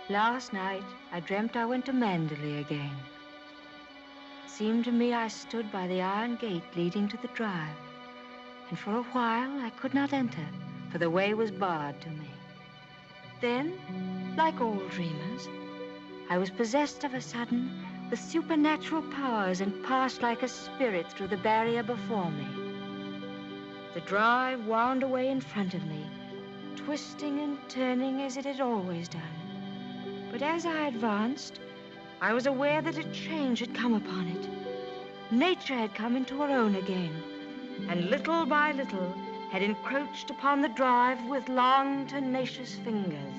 Last night, I dreamt I went to Manderley again. It seemed to me I stood by the iron gate leading to the drive, and for a while I could not enter, for the way was barred to me. Then, like all dreamers, I was possessed of a sudden with supernatural powers and passed like a spirit through the barrier before me. The drive wound away in front of me, twisting and turning as it had always done. But as I advanced, I was aware that a change had come upon it. Nature had come into her own again, and little by little had encroached upon the drive with long, tenacious fingers.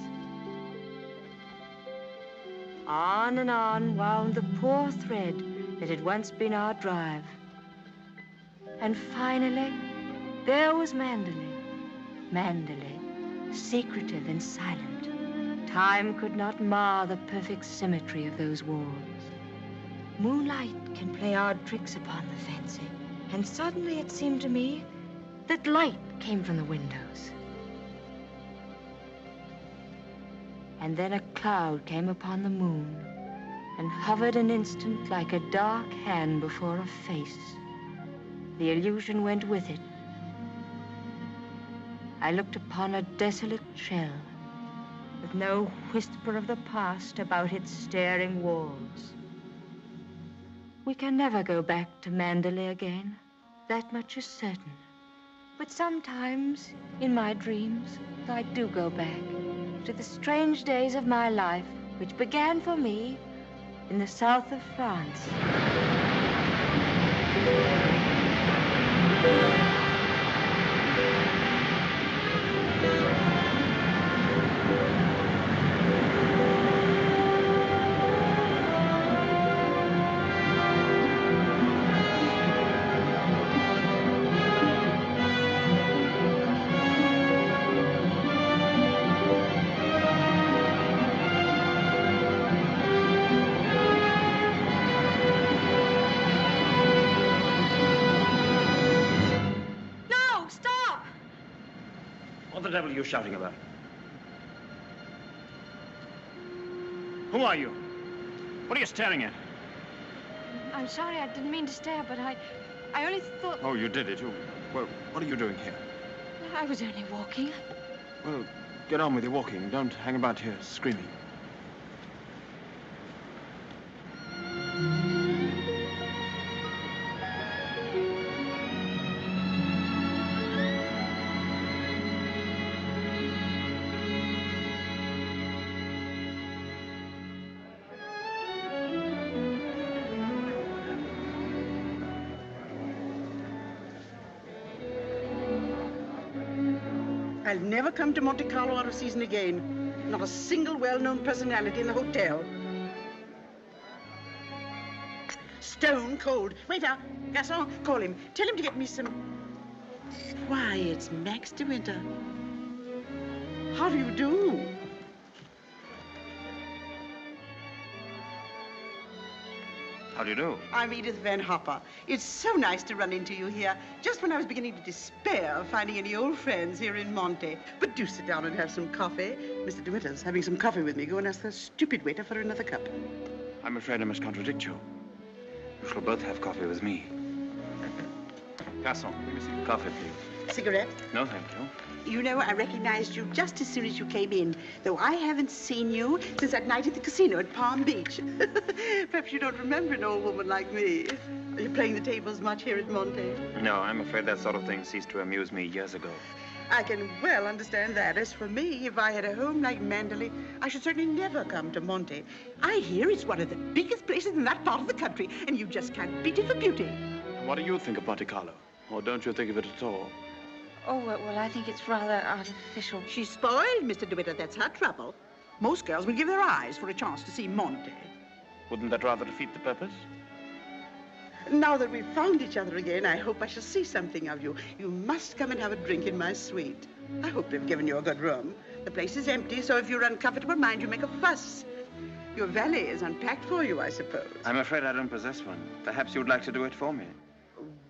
On and on wound the poor thread that had once been our drive. And finally, there was Manderley. Manderley, secretive and silent. Time could not mar the perfect symmetry of those walls. Moonlight can play odd tricks upon the fancy, and suddenly it seemed to me that light came from the windows. And then a cloud came upon the moon and hovered an instant like a dark hand before a face. The illusion went with it. I looked upon a desolate shell with no whisper of the past about its staring walls. We can never go back to Manderley again, that much is certain. But sometimes, in my dreams, I do go back to the strange days of my life, which began for me in the south of France. What the devil are you shouting about? Who are you? What are you staring at? I'm sorry, I didn't mean to stare, but I only thought... Oh, you did it. Well, what are you doing here? I was only walking. Well, get on with your walking. Don't hang about here screaming. I'll never come to Monte Carlo out of season again. Not a single well-known personality in the hotel. Stone cold. Waiter, garçon, call him. Tell him to get me some... Why, it's Max de Winter. How do you do? How do you do? I'm Edith Van Hopper. It's so nice to run into you here, just when I was beginning to despair of finding any old friends here in Monte. But do sit down and have some coffee. Mr. De Winter's having some coffee with me. Go and ask the stupid waiter for another cup. I'm afraid I must contradict you. You shall both have coffee with me. Garçon, give me some coffee, please. Cigarette? No, thank you. You know, I recognized you just as soon as you came in, though I haven't seen you since that night at the casino at Palm Beach. Perhaps you don't remember an old woman like me. Are you playing the tables much here at Monte? No, I'm afraid that sort of thing ceased to amuse me years ago. I can well understand that. As for me, if I had a home like Manderley, I should certainly never come to Monte. I hear it's one of the biggest places in that part of the country, and you just can't beat it for beauty. What do you think of Monte Carlo? Or don't you think of it at all? Oh, well, I think it's rather artificial. She's spoiled, Mr. De Winter. That's her trouble. Most girls will give their eyes for a chance to see Monte. Wouldn't that rather defeat the purpose? Now that we've found each other again, I hope I shall see something of you. You must come and have a drink in my suite. I hope they've given you a good room. The place is empty, so if you're uncomfortable, mind you make a fuss. Your valet is unpacked for you, I suppose. I'm afraid I don't possess one. Perhaps you'd like to do it for me.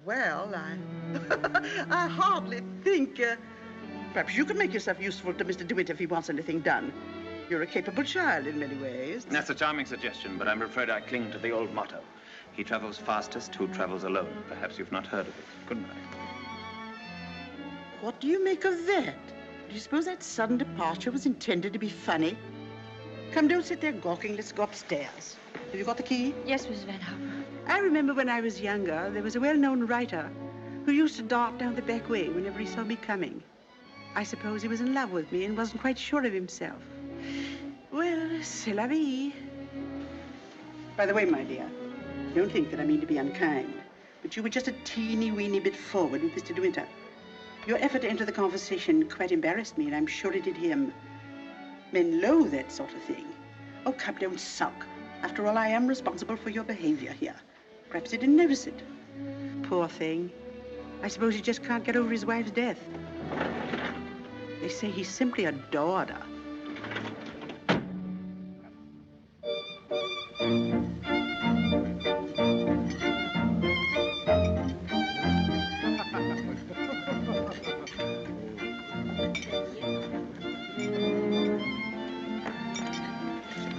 Well, I hardly think... perhaps you could make yourself useful to Mr. DeWitt if he wants anything done. You're a capable child in many ways. That's a charming suggestion, but I'm afraid I cling to the old motto. He travels fastest who travels alone. Perhaps you've not heard of it. Good night. What do you make of that? Do you suppose that sudden departure was intended to be funny? Come, don't sit there gawking. Let's go upstairs. Have you got the key? Yes, Mrs. Van Hopper. I remember when I was younger, there was a well-known writer who used to dart down the back way whenever he saw me coming. I suppose he was in love with me and wasn't quite sure of himself. Well, c'est la vie. By the way, my dear, don't think that I mean to be unkind, but you were just a teeny-weeny bit forward with Mr. De Winter. Your effort to enter the conversation quite embarrassed me, and I'm sure it did him. Men loathe that sort of thing. Oh, come, don't sulk. After all, I am responsible for your behavior here. Perhaps he didn't notice it. Poor thing. I suppose he just can't get over his wife's death. They say he simply adored her.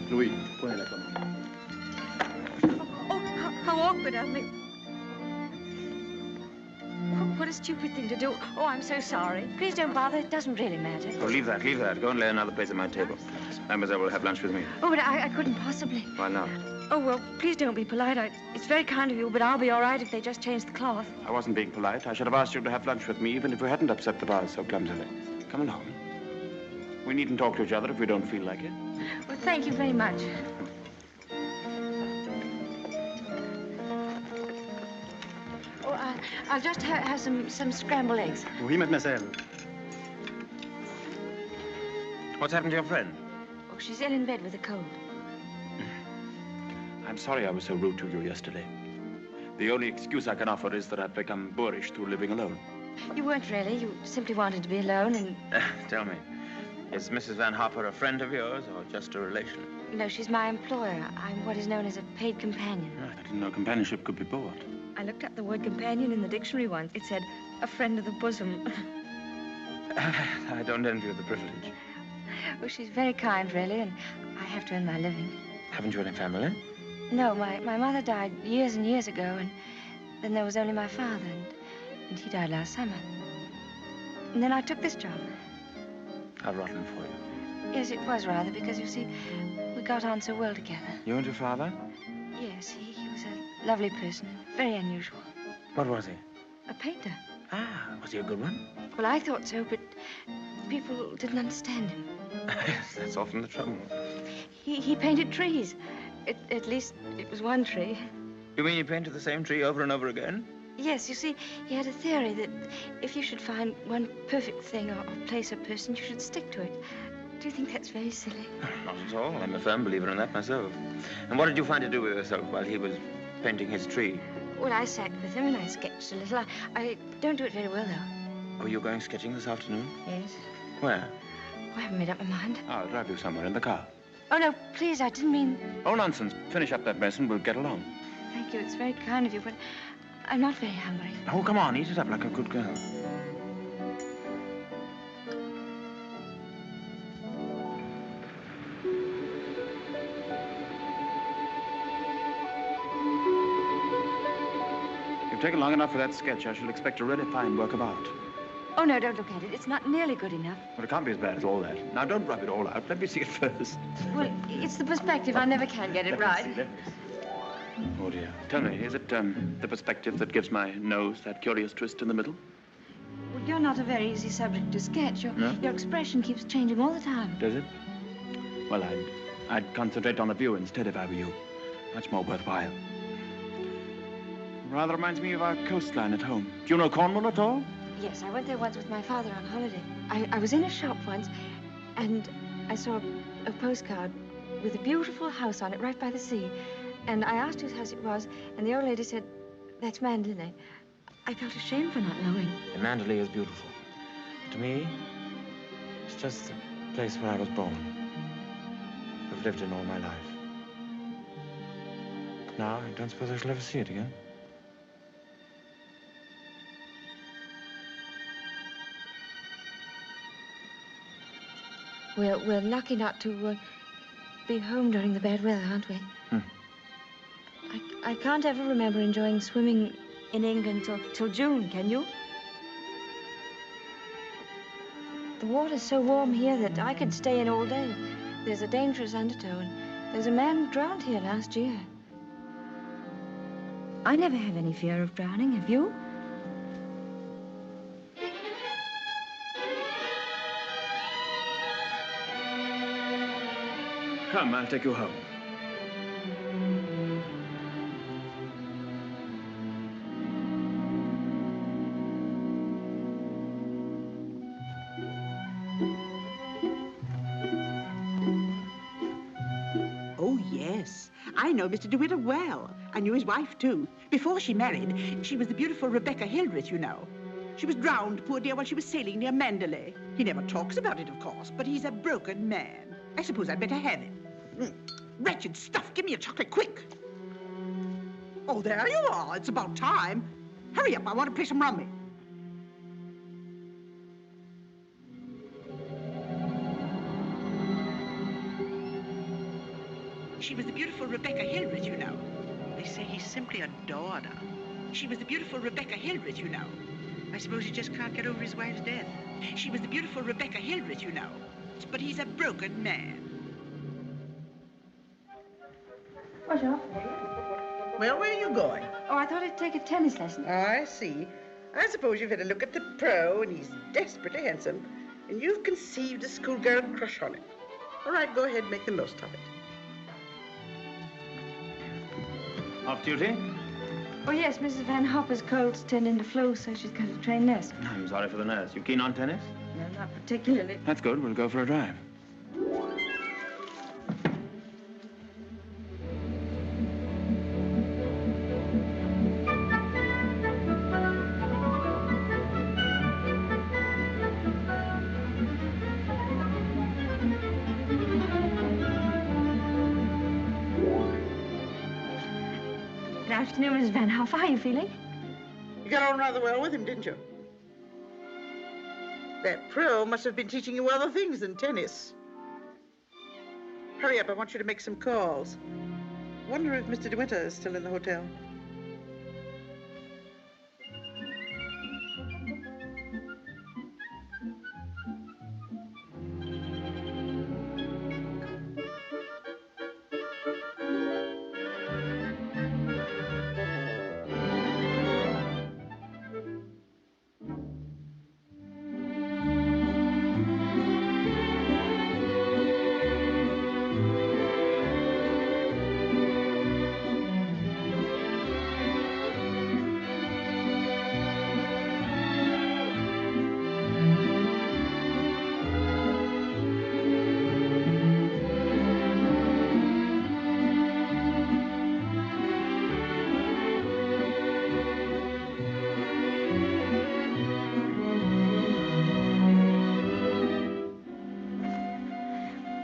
Louis, put it on. Oh, how awkward of me. What a stupid thing to do. Oh, I'm so sorry. Please don't bother. It doesn't really matter. Oh, leave that, leave that. Go and lay another place at my table. Mademoiselle will have lunch with me. Oh, but I couldn't possibly. Why not? Oh, well, please don't be polite. It's very kind of you, but I'll be all right if they just change the cloth. I wasn't being polite. I should have asked you to have lunch with me, even if we hadn't upset the bars so clumsily. Come along. We needn't talk to each other if we don't feel like it. Well, thank you very much. Oh, I'll just have some scrambled eggs. Oui, mademoiselle. What's happened to your friend? Oh, she's ill in bed with a cold. I'm sorry I was so rude to you yesterday. The only excuse I can offer is that I've become boorish through living alone. You weren't really. You simply wanted to be alone and... Tell me, is Mrs. Van Hopper a friend of yours or just a relation? No, she's my employer. I'm what is known as a paid companion. I didn't know companionship could be bought. I looked up the word companion in the dictionary once. It said, a friend of the bosom. I don't envy you the privilege. Well, she's very kind, really, and I have to earn my living. Haven't you any family? No, my mother died years and years ago, and then there was only my father, and he died last summer. And then I took this job. How rotten for you. Yes, it was rather, because, you see, we got on so well together. You and your father? Yes, he was a lovely person, very unusual. What was he? A painter. Ah, was he a good one? Well, I thought so, but people didn't understand him. Yes, that's often the trouble. He painted trees. At least it was one tree. You mean he painted the same tree over and over again? Yes, you see, he had a theory that if you should find one perfect thing or place or person, you should stick to it. Do you think that's very silly? Not at all. I'm a firm believer in that myself. And what did you find to do with yourself while he was painting his tree? Well, I sat with him and I sketched a little. I don't do it very well, though. Were you going sketching this afternoon? Yes. Where? Oh, I haven't made up my mind. I'll drive you somewhere in the car. Oh, no, please, I didn't mean... Oh, nonsense. Finish up that mess and we'll get along. Thank you. It's very kind of you, but I'm not very hungry. Oh, come on. Eat it up like a good girl. You've taken long enough for that sketch. I shall expect a really fine work of art. Oh, no, don't look at it. It's not nearly good enough. Well, it can't be as bad as all that. Now, don't rub it all out. Let me see it first. Well, it's the perspective. I never can get it right. Let me see. Oh, dear. Tell me, is it the perspective that gives my nose that curious twist in the middle? Well, you're not a very easy subject to sketch. No? Your expression keeps changing all the time. Does it? Well, I'd concentrate on the view instead if I were you. Much more worthwhile. Rather reminds me of our coastline at home. Do you know Cornwall at all? Yes, I went there once with my father on holiday. I was in a shop once, and I saw a postcard with a beautiful house on it right by the sea. And I asked whose house it was, and the old lady said, that's Mandalay. I felt ashamed for not knowing. The Mandalay is beautiful. To me, it's just the place where I was born. I've lived in all my life. Now, I don't suppose I shall ever see it again. We're lucky not to be home during the bad weather, aren't we? Hmm. I can't ever remember enjoying swimming in England till June, can you? The water's so warm here that I could stay in all day. There's a dangerous undertow, and there's a man drowned here last year. I never have any fear of drowning, have you? Come, I'll take you home. Oh, yes. I know Mr. DeWitt well. I knew his wife, too. Before she married, she was the beautiful Rebecca Hildreth, you know. She was drowned, poor dear, while she was sailing near Mandalay. He never talks about it, of course, but he's a broken man. I suppose I'd better have it. Wretched stuff. Give me a chocolate, quick. Oh, there you are. It's about time. Hurry up. I want to play some rummy. She was the beautiful Rebecca Hildreth, you know. They say he simply adored her. She was the beautiful Rebecca Hildreth, you know. I suppose he just can't get over his wife's death. She was the beautiful Rebecca Hildreth, you know. But he's a broken man. What's up? Well, where are you going? Oh, I thought I'd take a tennis lesson. I see. I suppose you've had a look at the pro, and he's desperately handsome, and you've conceived a schoolgirl crush on him. All right, go ahead, make the most of it. Off duty? Oh, yes, Mrs. Van Hopper's cold's turned into flu, so she's got a trained nurse. I'm sorry for the nurse. You keen on tennis? No, not particularly. That's good. We'll go for a drive. Good afternoon, Mrs. Van Hopper. How are you feeling? You got on rather well with him, didn't you? That pro must have been teaching you other things than tennis. Hurry up, I want you to make some calls. Wonder if Mr. DeWitt is still in the hotel.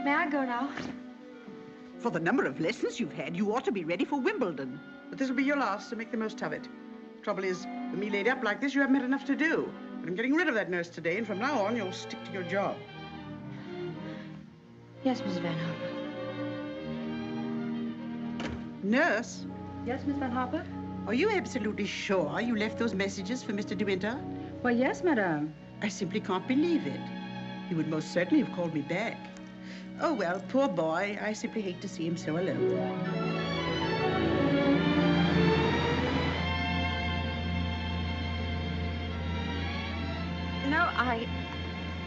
May I go now? For the number of lessons you've had, you ought to be ready for Wimbledon. But this will be your last, so make the most of it. Trouble is, with me laid up like this, you haven't had enough to do. But I'm getting rid of that nurse today, and from now on, you'll stick to your job. Yes, Mrs. Van Hopper. Nurse, Yes, Miss Van Hopper? are you absolutely sure you left those messages for Mr. De Winter? Well, yes, madame. I simply can't believe it. He would most certainly have called me back. Oh, well, poor boy. I simply hate to see him so alone. You know,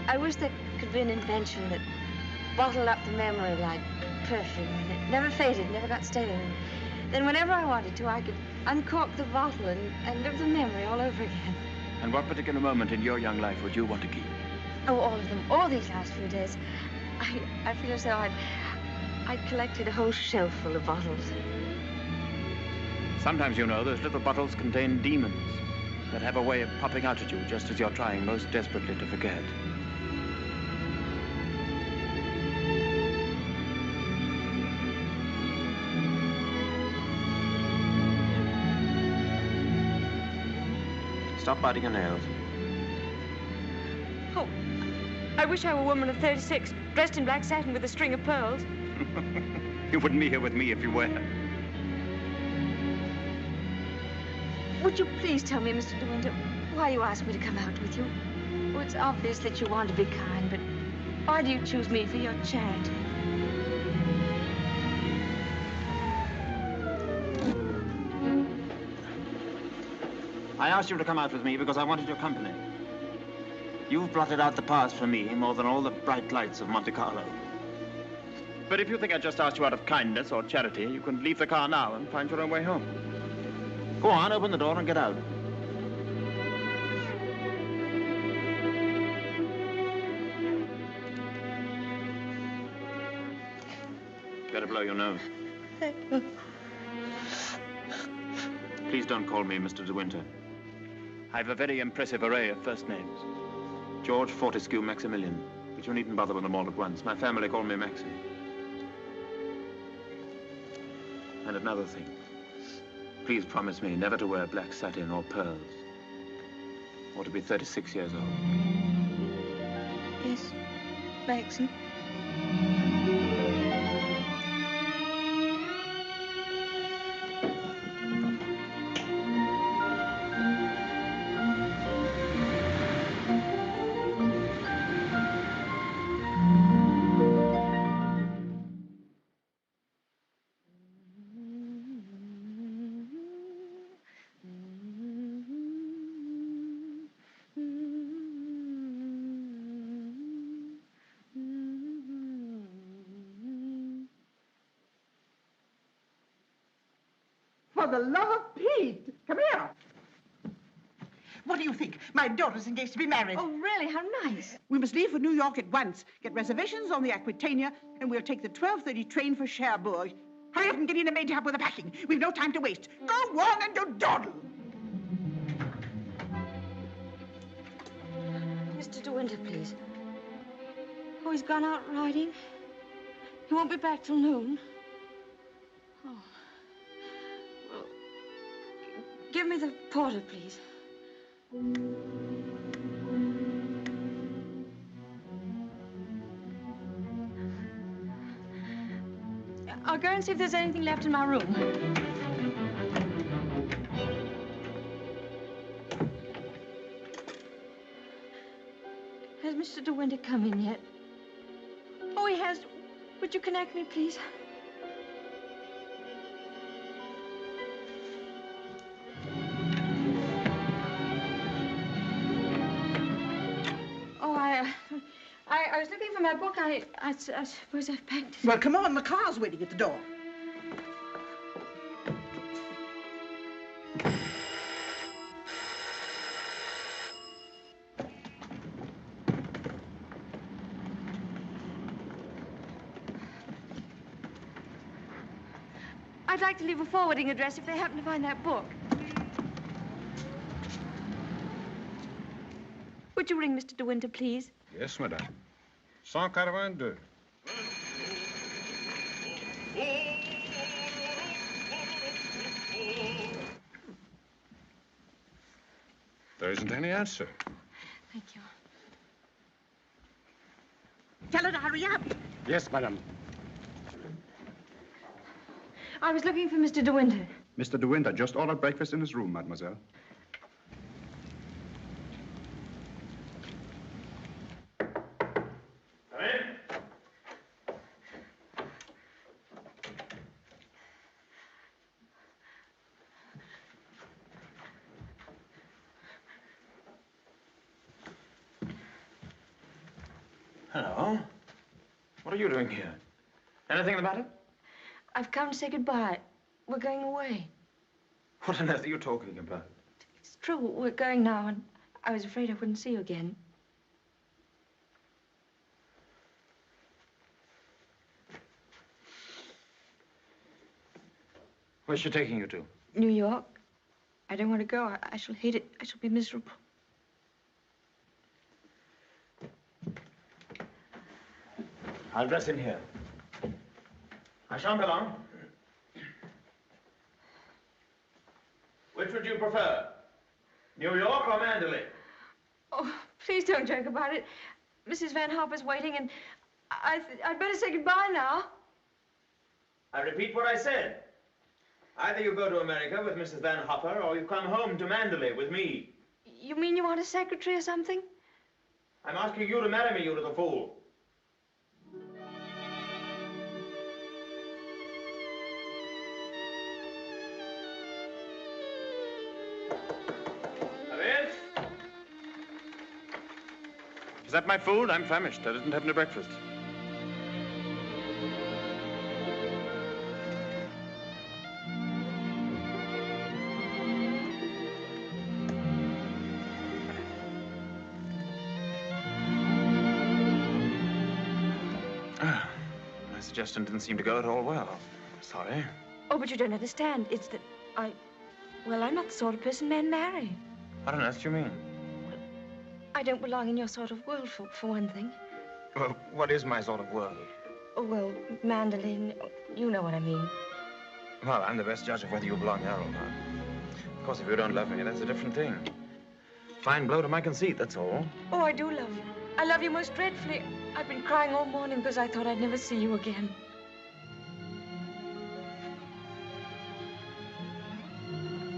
I wish there could be an invention that bottled up the memory like perfume, and it never faded, never got stale. And then whenever I wanted to, I could uncork the bottle and live the memory all over again. And what particular moment in your young life would you want to keep? Oh, all of them. All these last few days. I feel as though I'd collected a whole shelf full of bottles. Sometimes, you know, those little bottles contain demons that have a way of popping out at you just as you're trying most desperately to forget. Stop biting your nails. Oh, I wish I were a woman of 36, dressed in black satin with a string of pearls. You wouldn't be here with me if you were. Would you please tell me, Mr. De Winter, why you asked me to come out with you? Oh, it's obvious that you want to be kind, but why do you choose me for your charity? I asked you to come out with me because I wanted your company. You've blotted out the past for me more than all the bright lights of Monte Carlo. But if you think I just asked you out of kindness or charity, you can leave the car now and find your own way home. Go on, open the door and get out. Better blow your nose. Please don't call me Mr. De Winter. I've a very impressive array of first names. George Fortescue Maximilian. But you needn't bother with them all at once. My family call me Maxie. And another thing. Please promise me never to wear black satin or pearls. Or to be 36 years old. Yes, Maxie. For the love of Pete, come here. What do you think? My daughter's engaged to be married. Oh, really? How nice. We must leave for New York at once. Get reservations on the Aquitania, and we'll take the 12:30 train for Cherbourg. Hurry up and get in a maid to help with the packing. We've no time to waste. Go on and do dawdle. Mr. De Winter, please. Oh, he's gone out riding. He won't be back till noon. Oh. Well, give me the porter, please. I'll go and see if there's anything left in my room. Has Mr. De Winter come in yet? Oh, he has. Would you connect me, please? Oh, I was looking for my book. I suppose I've packed it. Well, come on. The car's waiting at the door. I'd like to leave a forwarding address if they happen to find that book. Would you ring Mr. De Winter, please? Yes, madame. 182. There isn't any answer. Thank you. Tell her to hurry up. Yes, madame. I was looking for Mr. De Winter. Mr. De Winter just ordered breakfast in his room, mademoiselle. Come in. Hello. What are you doing here? Anything the matter? I've come to say goodbye. We're going away. What on earth are you talking about? It's true, we're going now, and I was afraid I wouldn't see you again. Where's she taking you to? New York. I don't want to go. I shall hate it. I shall be miserable. I'll dress in here. I shan't be long. Which would you prefer? New York or Mandalay? Oh, please don't joke about it. Mrs. Van Hopper's waiting, and I'd better say goodbye now. I repeat what I said. Either you go to America with Mrs. Van Hopper, or you come home to Mandalay with me. You mean you want a secretary or something? I'm asking you to marry me, you little fool. Is that my food? I'm famished. I didn't have any breakfast. My suggestion didn't seem to go at all well. Sorry. Oh, but you don't understand. It's that well, I'm not the sort of person men marry. What on earth do you mean? I don't belong in your sort of world, for one thing. Well, what is my sort of world? Oh, well, Mandolin, you know what I mean. Well, I'm the best judge of whether you belong there or not. Of course, if you don't love me, that's a different thing. Fine blow to my conceit, that's all. Oh, I do love you. I love you most dreadfully. I've been crying all morning because I thought I'd never see you again.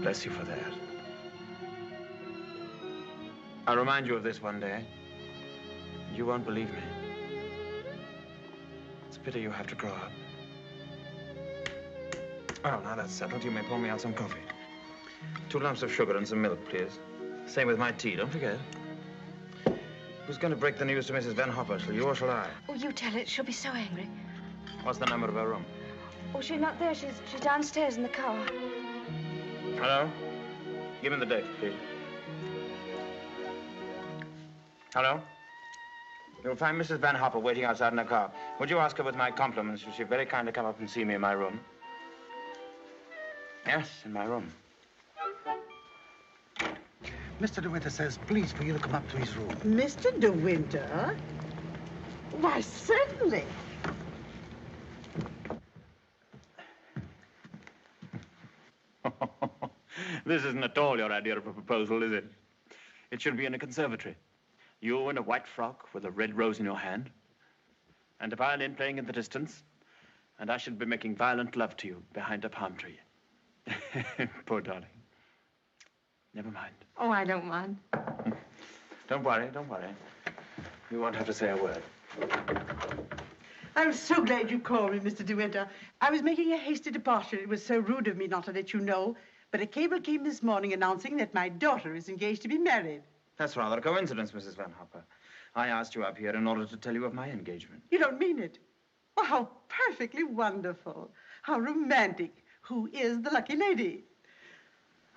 Bless you for that. I'll remind you of this one day. You won't believe me. It's a pity you have to grow up. Oh, now that's settled. You may pour me out some coffee. 2 lumps of sugar and some milk, please. Same with my tea, don't forget. Who's going to break the news to Mrs. Van Hopper? Shall you or shall I? Oh, you tell it. She'll be so angry. What's the number of her room? Oh, she's not there. She's downstairs in the car. Hello? Give me the date, please. Hello? You'll find Mrs. Van Hopper waiting outside in her car. Would you ask her with my compliments if she'd very kindly come up and see me in my room? Yes, in my room. Mr. De Winter says, please, for you to come up to his room. Mr. De Winter? Why, certainly. This isn't at all your idea of a proposal, is it? It should be in a conservatory. You in a white frock with a red rose in your hand, and a violin playing in the distance, and I should be making violent love to you behind a palm tree. Poor darling. Never mind. Oh, I don't mind. Don't worry, don't worry. You won't have to say a word. I'm so glad you called me, Mr. De Winter. I was making a hasty departure. It was so rude of me not to let you know. But a cable came this morning announcing that my daughter is engaged to be married. That's rather a coincidence, Mrs. Van Hopper. I asked you up here in order to tell you of my engagement. You don't mean it? Oh, how perfectly wonderful. How romantic. Who is the lucky lady?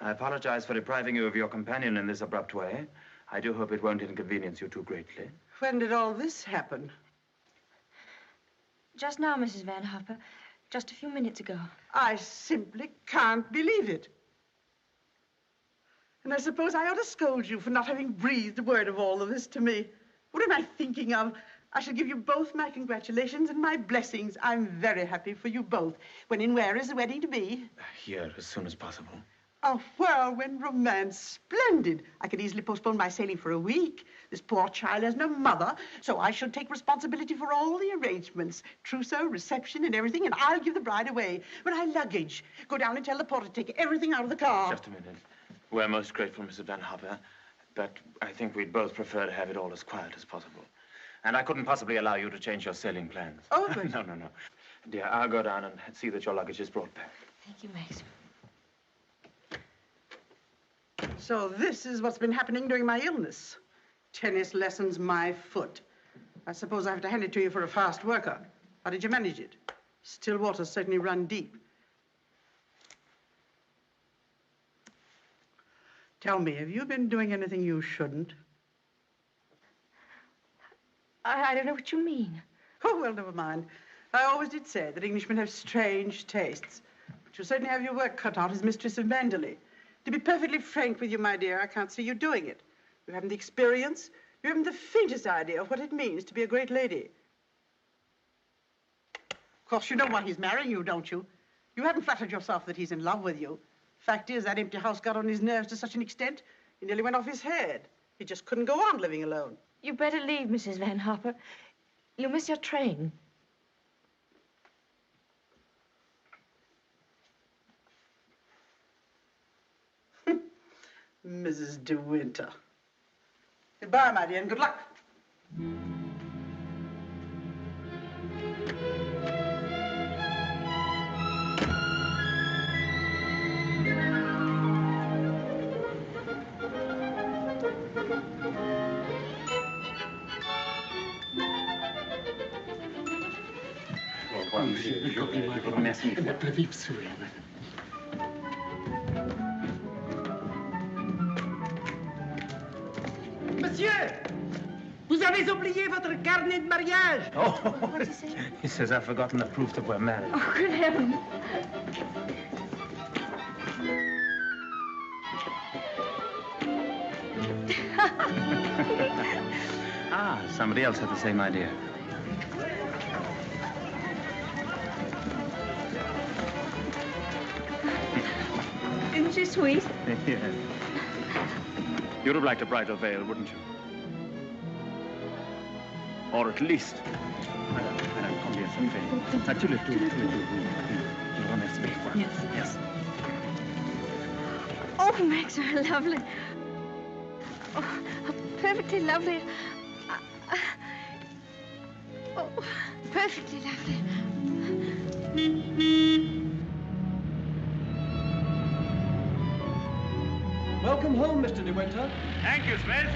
I apologize for depriving you of your companion in this abrupt way. I do hope it won't inconvenience you too greatly. When did all this happen? Just now, Mrs. Van Hopper. Just a few minutes ago. I simply can't believe it. And I suppose I ought to scold you for not having breathed a word of all of this to me. What am I thinking of? I shall give you both my congratulations and my blessings. I'm very happy for you both. When and where is the wedding to be? Here, as soon as possible. A whirlwind romance. Splendid. I could easily postpone my sailing for a week. This poor child has no mother, so I shall take responsibility for all the arrangements. Trousseau, reception, and everything, and I'll give the bride away. But I luggage. Go down and tell the porter to take everything out of the car. Just a minute. We're most grateful, Mrs. Van Hopper, but I think we'd both prefer to have it all as quiet as possible. And I couldn't possibly allow you to change your sailing plans. Oh, but... No. Dear, I'll go down and see that your luggage is brought back. Thank you, Max. So this is what's been happening during my illness. Tennis lessons, my foot. I suppose I have to hand it to you for a fast worker. How did you manage it? Still waters certainly run deep. Tell me, have you been doing anything you shouldn't? I don't know what you mean. Oh, well, never mind. I always did say that Englishmen have strange tastes. But you certainly have your work cut out as Mistress of Mandalay. To be perfectly frank with you, my dear, I can't see you doing it. You haven't the experience. You haven't the faintest idea of what it means to be a great lady. Of course, you know why he's marrying you, don't you? You haven't flattered yourself that he's in love with you. Fact is, that empty house got on his nerves to such an extent, he nearly went off his head. He just couldn't go on living alone. You better leave, Mrs. Van Hopper. You'll miss your train. Mrs. De Winter. Goodbye, my dear, and good luck. Merci. Votre vive sourire. Monsieur, vous avez oublié votre carnet de mariage. Oh, What'd you say? he says I've forgotten the proof that we're married. Oh, good heavens. Ah, somebody else had the same idea. Isn't she sweet? Yes. You'd have liked a bridal veil, wouldn't you? Or at least... Madame, combien ça fait? Ah, tout le tour. Je vous remercie mille fois. Yes. Oh, Max, you're lovely. Oh, perfectly lovely. Oh, perfectly lovely. Welcome home, Mr. De Winter. Thank you, Smith.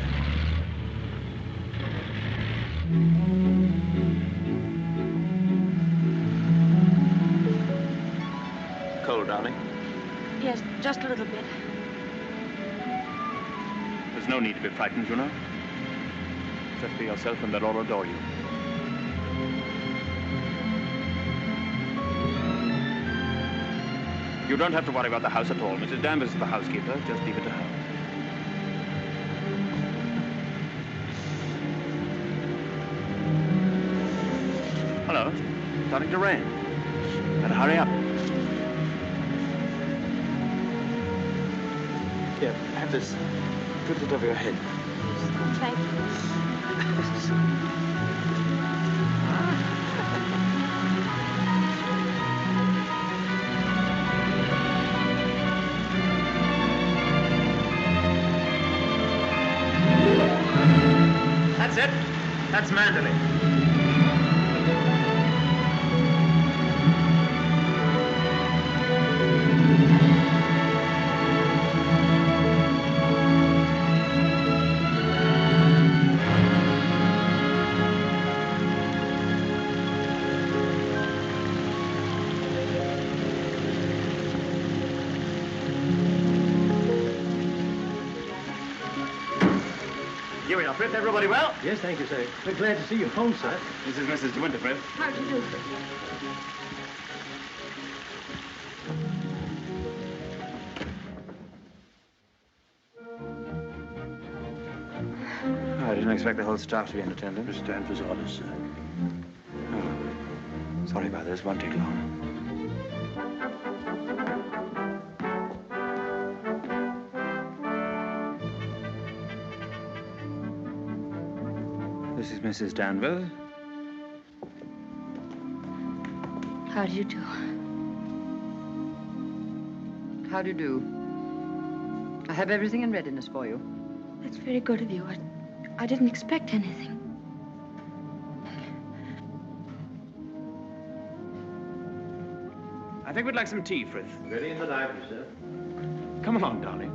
Cold, darling? Yes, just a little bit. There's no need to be frightened, you know. Just be yourself and they'll all adore you. You don't have to worry about the house at all. Mrs. Danvers is the housekeeper. Just leave it to her. Hello. Starting to rain. Better hurry up. Here, have this. Put it over your head. Thank you. That's it. That's Manderley. Here we are, Fred. Everybody well? Yes, thank you, sir. We're glad to see you home, sir. This is Mrs. De Winter, Fred. How do you do? I didn't expect the whole staff to be in attendance. Miss Danvers' orders, sir. Oh. Sorry about this. Won't take long. This is Mrs. Danvers. How do you do? How do you do? I have everything in readiness for you. That's very good of you. I didn't expect anything. I think we'd like some tea, Frith. Ready in the library, sir. Come along, darling.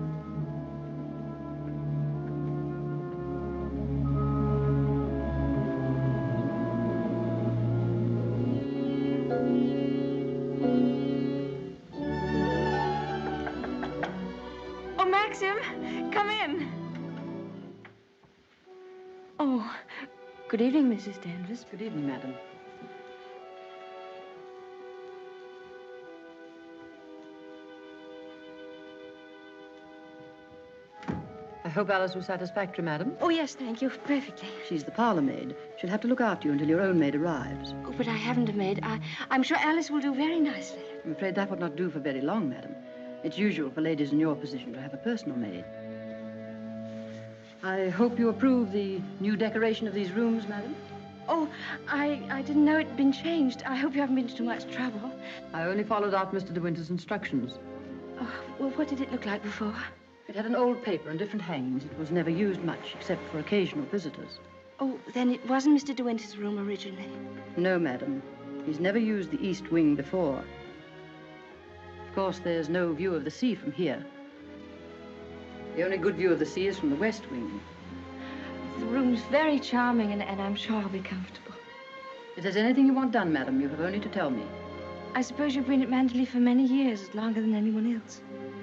Oh, Maxim, come in. Oh, good evening, Mrs. Danvers. Good evening, madam. I hope Alice was satisfactory, madam. Oh, yes, thank you. Perfectly. She's the parlor maid. She'll have to look after you until your own maid arrives. Oh, but I haven't a maid. I'm sure Alice will do very nicely. I'm afraid that would not do for very long, madam. It's usual for ladies in your position to have a personal maid. I hope you approve the new decoration of these rooms, madam. Oh, I didn't know it'd been changed. I hope you haven't been to too much trouble. I only followed out Mr. De Winter's instructions. Oh, well, what did it look like before? It had an old paper and different hangings. It was never used much, except for occasional visitors. Oh, then it wasn't Mr. De Winter's room originally. No, madam. He's never used the east wing before. Of course, there's no view of the sea from here. The only good view of the sea is from the west wing. The room's very charming, and I'm sure I'll be comfortable. If there's anything you want done, madam, you have only to tell me. I suppose you've been at Manderley for many years, longer than anyone else.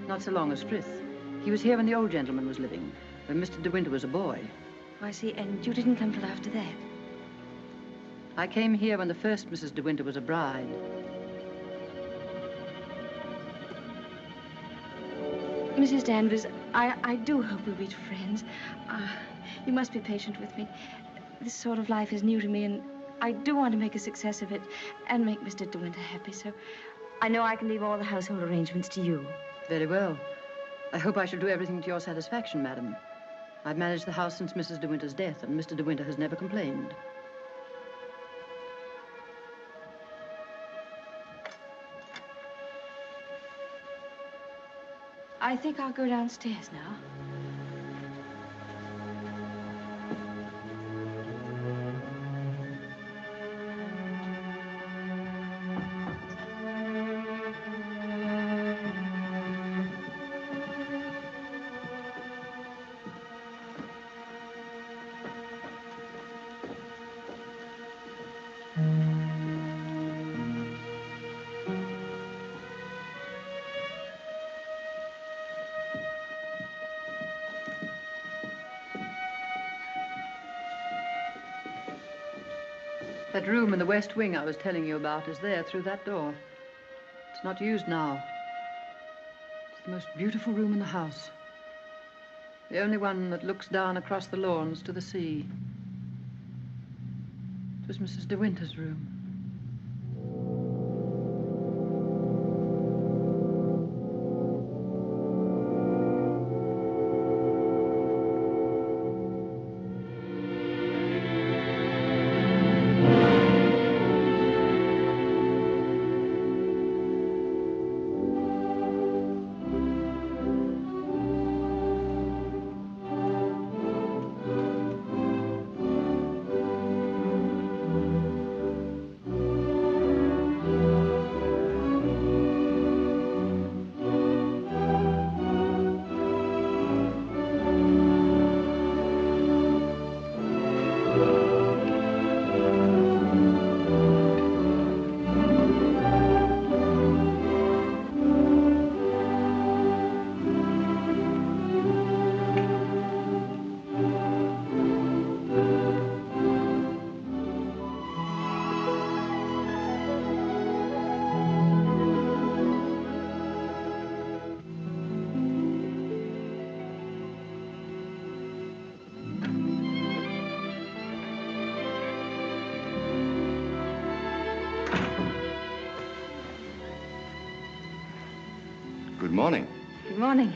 Not so long as Frith. He was here when the old gentleman was living, when Mr. De Winter was a boy. Oh, I see, and you didn't come till after that. I came here when the first Mrs. De Winter was a bride. Mrs. Danvers, I do hope we'll be friends. You must be patient with me. This sort of life is new to me, and I do want to make a success of it and make Mr. De Winter happy, so I know I can leave all the household arrangements to you. Very well. I hope I shall do everything to your satisfaction, madam. I've managed the house since Mrs. De Winter's death, and Mr. De Winter has never complained. I think I'll go downstairs now. That room in the west wing I was telling you about is there through that door. It's not used now. It's the most beautiful room in the house. The only one that looks down across the lawns to the sea. It was Mrs. De Winter's room. Good morning. Good morning.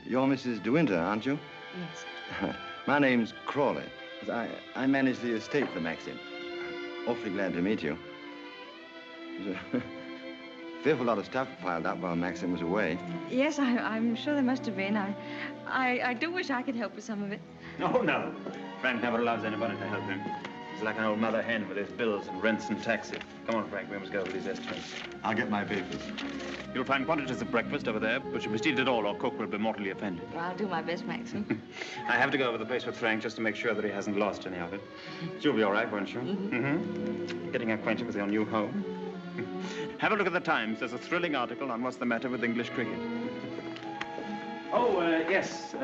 You're Mrs. De Winter, aren't you? Yes. My name's Crawley. I manage the estate for Maxim. Awfully glad to meet you. There's a fearful lot of stuff piled up while Maxim was away. Yes, I'm sure there must have been. I do wish I could help with some of it. Oh, no. Frank never allows anybody to help him. He's like an old mother hen with his bills and rents and taxes. Come on, Frank, we must go with these estimates. I'll get my papers. You'll find quantities of breakfast over there, but you must eat it all or cook will be mortally offended. Well, I'll do my best, Maxim. I have to go over the place with Frank just to make sure that he hasn't lost any of it. You'll be all right, won't you? Mm-hmm. Getting acquainted with your new home. Have a look at the Times. There's a thrilling article on what's the matter with English cricket. Oh, yes.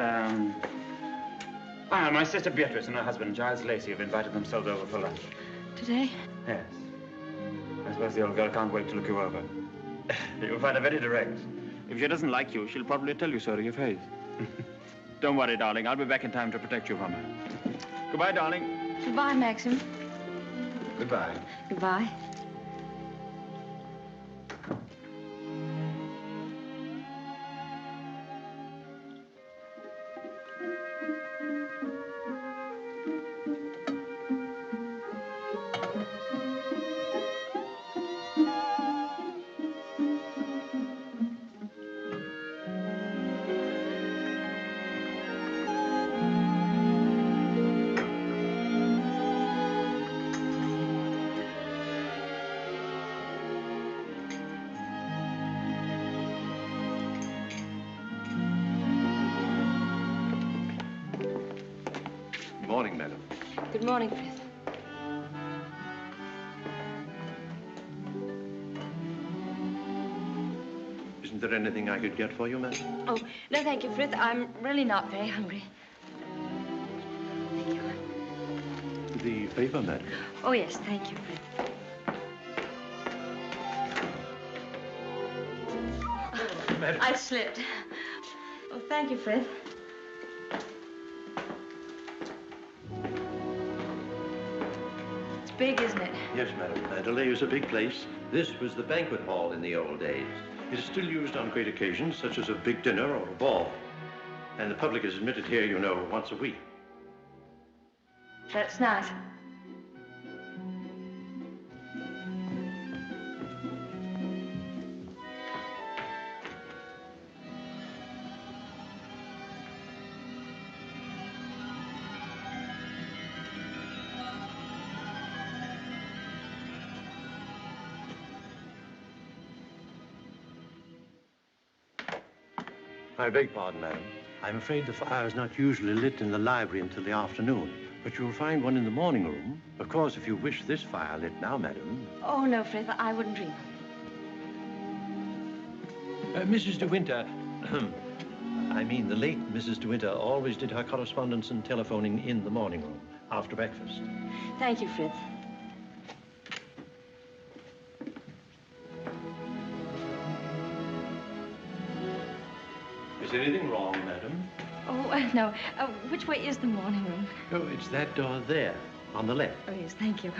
My sister Beatrice and her husband, Giles Lacey, have invited themselves over for lunch. Today? Yes. I suppose the old girl can't wait to look you over. You'll find her very direct. If she doesn't like you, she'll probably tell you so to your face. Don't worry, darling. I'll be back in time to protect you from her. Goodbye, darling. Goodbye, Maxim. Goodbye. Goodbye. Good morning, madam. Good morning, Frith. Isn't there anything I could get for you, madam? Oh, no, thank you, Frith. I'm really not very hungry. Thank you. The paper, madam. Oh, yes, thank you, Frith. Madam. I slipped. Oh, thank you, Frith. It's big, isn't it? Yes, madam. Mandalay is a big place. This was the banquet hall in the old days. It is still used on great occasions, such as a big dinner or a ball. And the public is admitted here, you know, once a week. That's nice. I beg pardon, madam. I'm afraid the fire is not usually lit in the library until the afternoon, but you'll find one in the morning room. Of course, if you wish this fire lit now, madam. Oh, no, Frith, I wouldn't dream of it. Mrs. De Winter, I mean the late Mrs. De Winter, always did her correspondence and telephoning in the morning room after breakfast. Thank you, Frith. Is anything wrong, madam? Oh, no. Which way is the morning room? Oh, it's that door there, on the left. Oh, yes, thank you.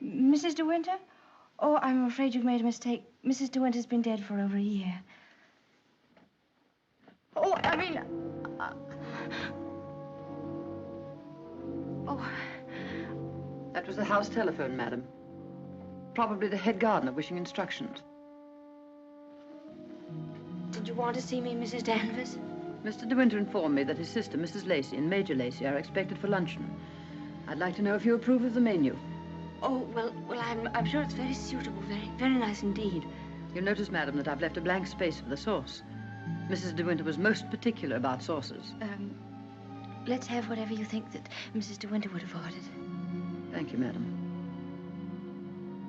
Mrs. De Winter? Oh, I'm afraid you've made a mistake. Mrs. De Winter's been dead for over a year. Oh, I mean... Oh. That was the house telephone, madam. Probably the head gardener wishing instructions. Did you want to see me, Mrs. Danvers? Mr. De Winter informed me that his sister, Mrs. Lacey, and Major Lacey are expected for luncheon. I'd like to know if you approve of the menu. Oh, well, I'm sure it's very suitable, very nice indeed. You'll notice, madam, that I've left a blank space for the sauce. Mrs. De Winter was most particular about sauces. Let's have whatever you think that Mrs. De Winter would have ordered. Thank you, madam.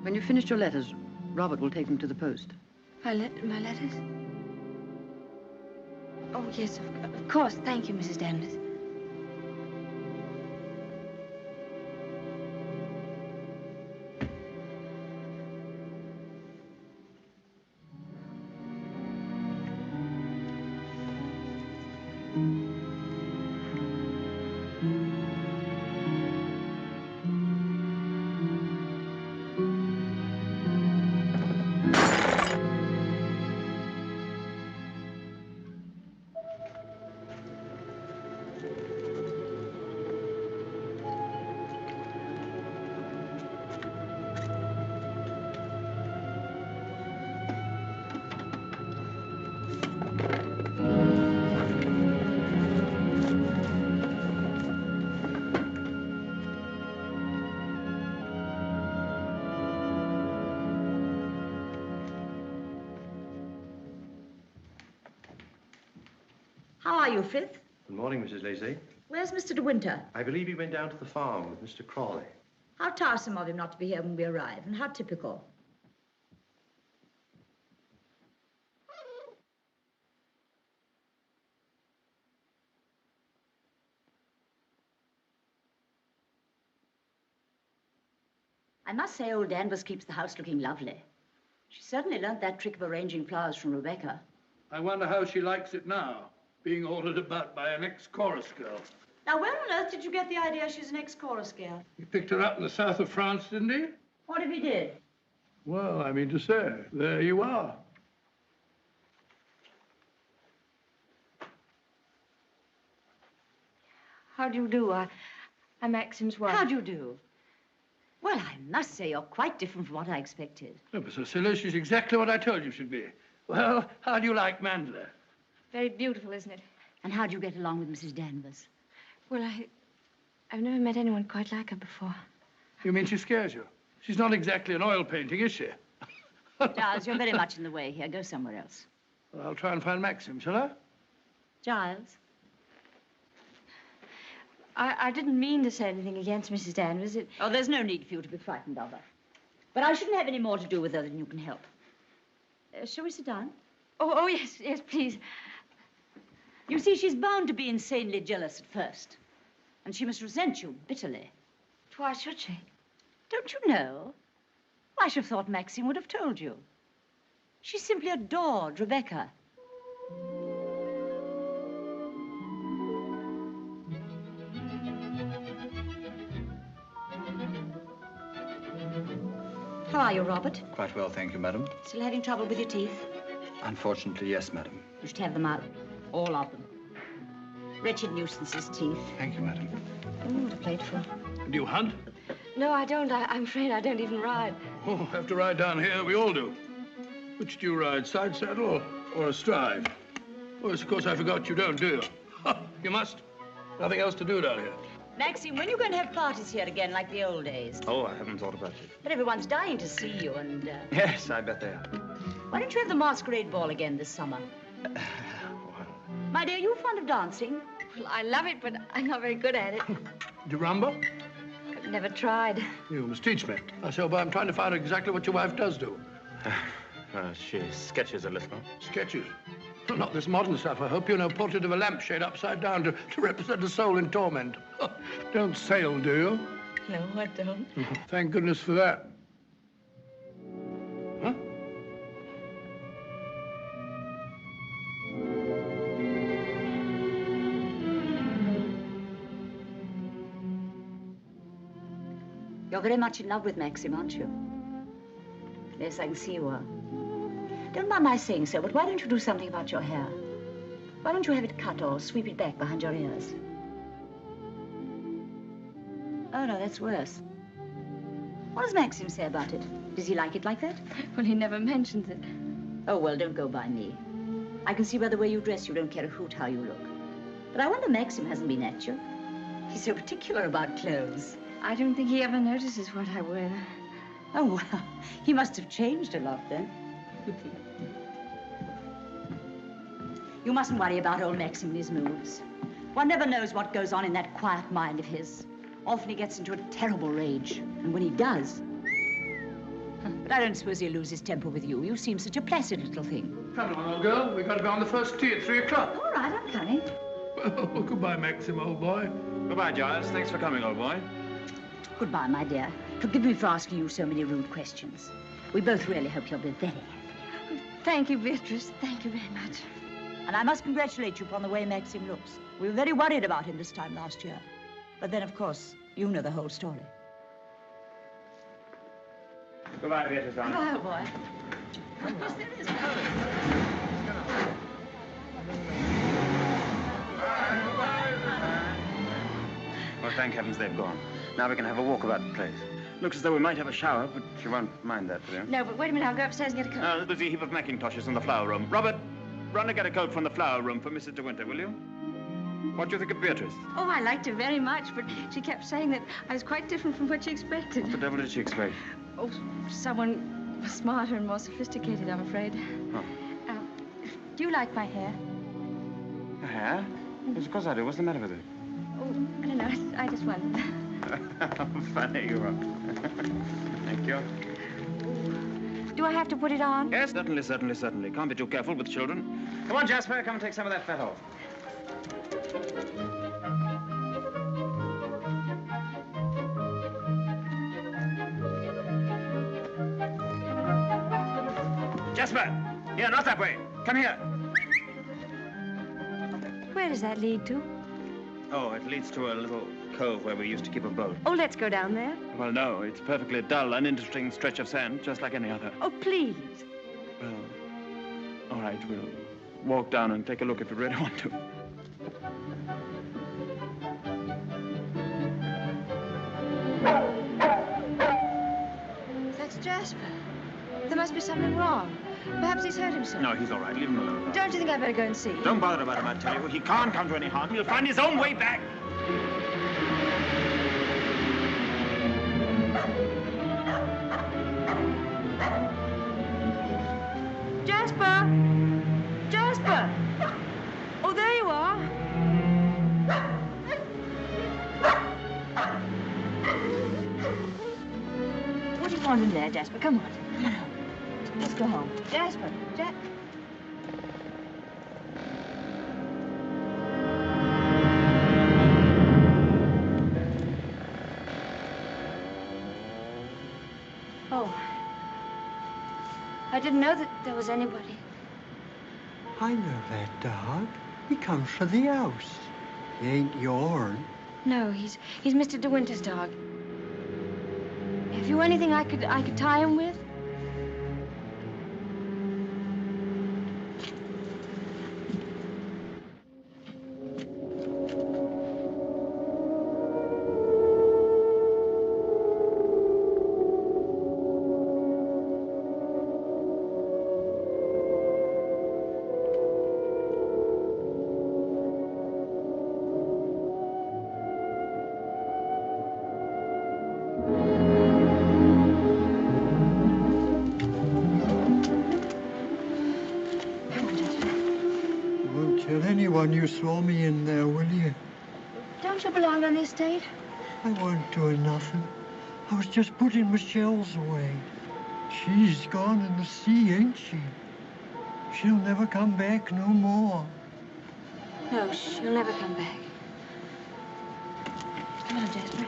When you've finished your letters, Robert will take them to the post. My letters? Oh, yes, of course. Thank you, Mrs. Danvers. How are you, Frith? Good morning, Mrs. Lacey. Where's Mr. De Winter? I believe he went down to the farm with Mr. Crawley. How tiresome of him not to be here when we arrive, and how typical. I must say old Danvers keeps the house looking lovely. She certainly learnt that trick of arranging flowers from Rebecca. I wonder how she likes it now, being ordered about by an ex-chorus girl. Now, where on earth did you get the idea she's an ex-chorus girl? He picked her up in the south of France, didn't he? What if he did? Well, I mean to say, there you are. How do you do? I'm Maxim's wife. How do you do? Well, I must say you're quite different from what I expected. Oh, but Cecilia, she's exactly what I told you she'd be. Well, how do you like Mandela? Very beautiful, isn't it? And how do you get along with Mrs. Danvers? Well, I've never met anyone quite like her before. You mean she scares you? She's not exactly an oil painting, is she? Giles, you're very much in the way here. Go somewhere else. Well, I'll try and find Maxim, shall I? Giles? I didn't mean to say anything against Mrs. Danvers. Oh, there's no need for you to be frightened of her. But I shouldn't have any more to do with her than you can help. Shall we sit down? Oh, yes, please. You see, she's bound to be insanely jealous at first. And she must resent you bitterly. Why should she? Don't you know? I should have thought Maxine would have told you. She simply adored Rebecca. How are you, Robert? Quite well, thank you, madam. Still having trouble with your teeth? Unfortunately, yes, madam. You should have them out. All of them. Wretched nuisances, teeth. Thank you, madam. What a plateful. Do you hunt? No, I don't. I'm afraid I don't even ride. Oh, have to ride down here. We all do. Which do you ride, side saddle or astride? Oh, yes, of course, I forgot you don't, do you? You must. Nothing else to do down here. Maxine, when are you going to have parties here again, like the old days? Oh, I haven't thought about it. But everyone's dying to see you, and... Yes, I bet they are. Why don't you have the masquerade ball again this summer? My dear, are you fond of dancing? Well, I love it, but I'm not very good at it. Do you rumba? I've never tried. You must teach me. I say, but I'm trying to find out exactly what your wife does do. She sketches a little. Sketches? Well, not this modern stuff, I hope. You know, portrait of a lampshade upside down to represent a soul in torment. Don't sail, do you? No, I don't. Thank goodness for that. Huh? You're very much in love with Maxim, aren't you? Yes, I can see you are. Don't mind my saying so, but why don't you do something about your hair? Why don't you have it cut or sweep it back behind your ears? Oh, no, that's worse. What does Maxim say about it? Does he like it like that? Well, he never mentions it. Oh, well, don't go by me. I can see by the way you dress you don't care a hoot how you look. But I wonder Maxim hasn't been at you. He's so particular about clothes. I don't think he ever notices what I wear. Oh, well, he must have changed a lot then. You mustn't worry about old Maxim and his moods. One never knows what goes on in that quiet mind of his. Often he gets into a terrible rage. And when he does... But I don't suppose he'll lose his temper with you. You seem such a placid little thing. Come along, old girl. We've got to be on the first tee at 3 o'clock. All right, I'm coming. Well, goodbye, Maxim, old boy. Goodbye, Giles. Thanks for coming, old boy. Goodbye, my dear. Forgive me for asking you so many rude questions. We both really hope you'll be very happy. Thank you, Beatrice. Thank you very much. And I must congratulate you upon the way Maxim looks. We were very worried about him this time last year. But then, of course, you know the whole story. Goodbye, Beatrice. Goodbye, old boy. Yes, there is. Well, thank heavens they've gone. Now we can have a walk about the place. Looks as though we might have a shower, but you won't mind that, will you? No, but wait a minute. I'll go upstairs and get a coat. There's a heap of mackintoshes in the flower room. Robert, run and get a coat from the flower room for Mrs. De Winter, will you? What do you think of Beatrice? Oh, I liked her very much, but she kept saying that I was quite different from what she expected. What the devil did she expect? Oh, someone smarter and more sophisticated, I'm afraid. Oh. Do you like my hair? Your hair? Yes, of course I do. What's the matter with it? Oh, I don't know. I just wondered. How funny you are. Thank you. Do I have to put it on? Yes, certainly, certainly, certainly. Can't be too careful with children. Come on, Jasper, come and take some of that fat off. Jasper! Here, not that way. Come here. Where does that lead to? Oh, it leads to a little cove where we used to keep a boat. Oh, let's go down there. Well, no, it's a perfectly dull, uninteresting stretch of sand, just like any other. Oh, please. Well, all right, we'll walk down and take a look if you really want to. That's Jasper. There must be something wrong. Perhaps he's hurt himself. No, he's all right. Leave him alone. Don't you think I'd better go and see? Don't bother about him, I tell you. He can't come to any harm. He'll find his own way back. Jasper! Jasper! Oh, there you are. What do you want in there, Jasper? Come on. Come on home. Let's go home. Jasper, Oh. I didn't know that there was anybody. I know that dog. He comes for the house. He ain't yourn. No, he's Mr. De Winter's dog. Have you anything I could tie him with? You saw me in there, will you? Don't you belong on the estate? I wasn't doing nothing. I was just putting my shells away. She's gone in the sea, ain't she? She'll never come back no more. No, she'll never come back. Come on, Jasper.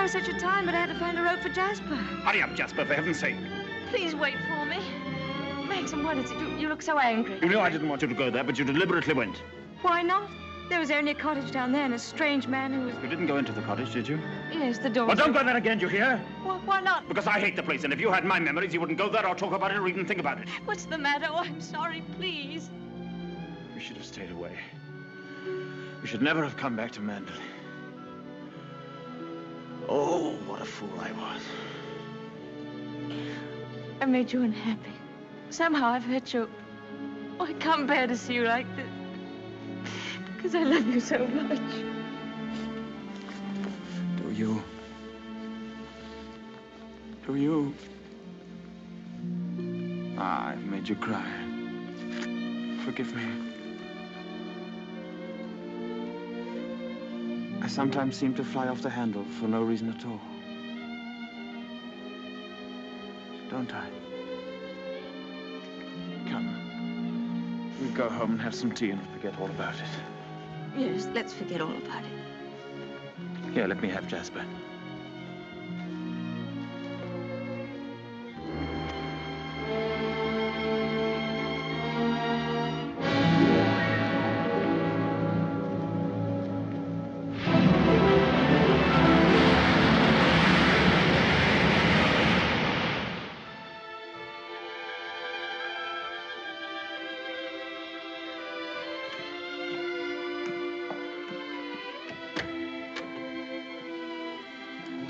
Such a time, but I had to find a rope for Jasper. Hurry up, Jasper, for heaven's sake. Please wait for me. Maxim, what is it? You look so angry. You know I didn't want you to go there, but you deliberately went. Why not? There was only a cottage down there and a strange man who was... You didn't go into the cottage, did you? Yes, the door... Well, don't go there again, do you hear? Why not? Because I hate the place, and if you had my memories, you wouldn't go there or talk about it or even think about it. What's the matter? Oh, I'm sorry, please. We should have stayed away. We should never have come back to Manderley. Oh, what a fool I was. I made you unhappy. Somehow I've hurt you. Oh, I can't bear to see you like this. Because I love you so much. Do you? Do you? Ah, I've made you cry. Forgive me. I sometimes seem to fly off the handle for no reason at all. Don't I? Come. We'll go home and have some tea and forget all about it. Yes, let's forget all about it. Here, let me have Jasper.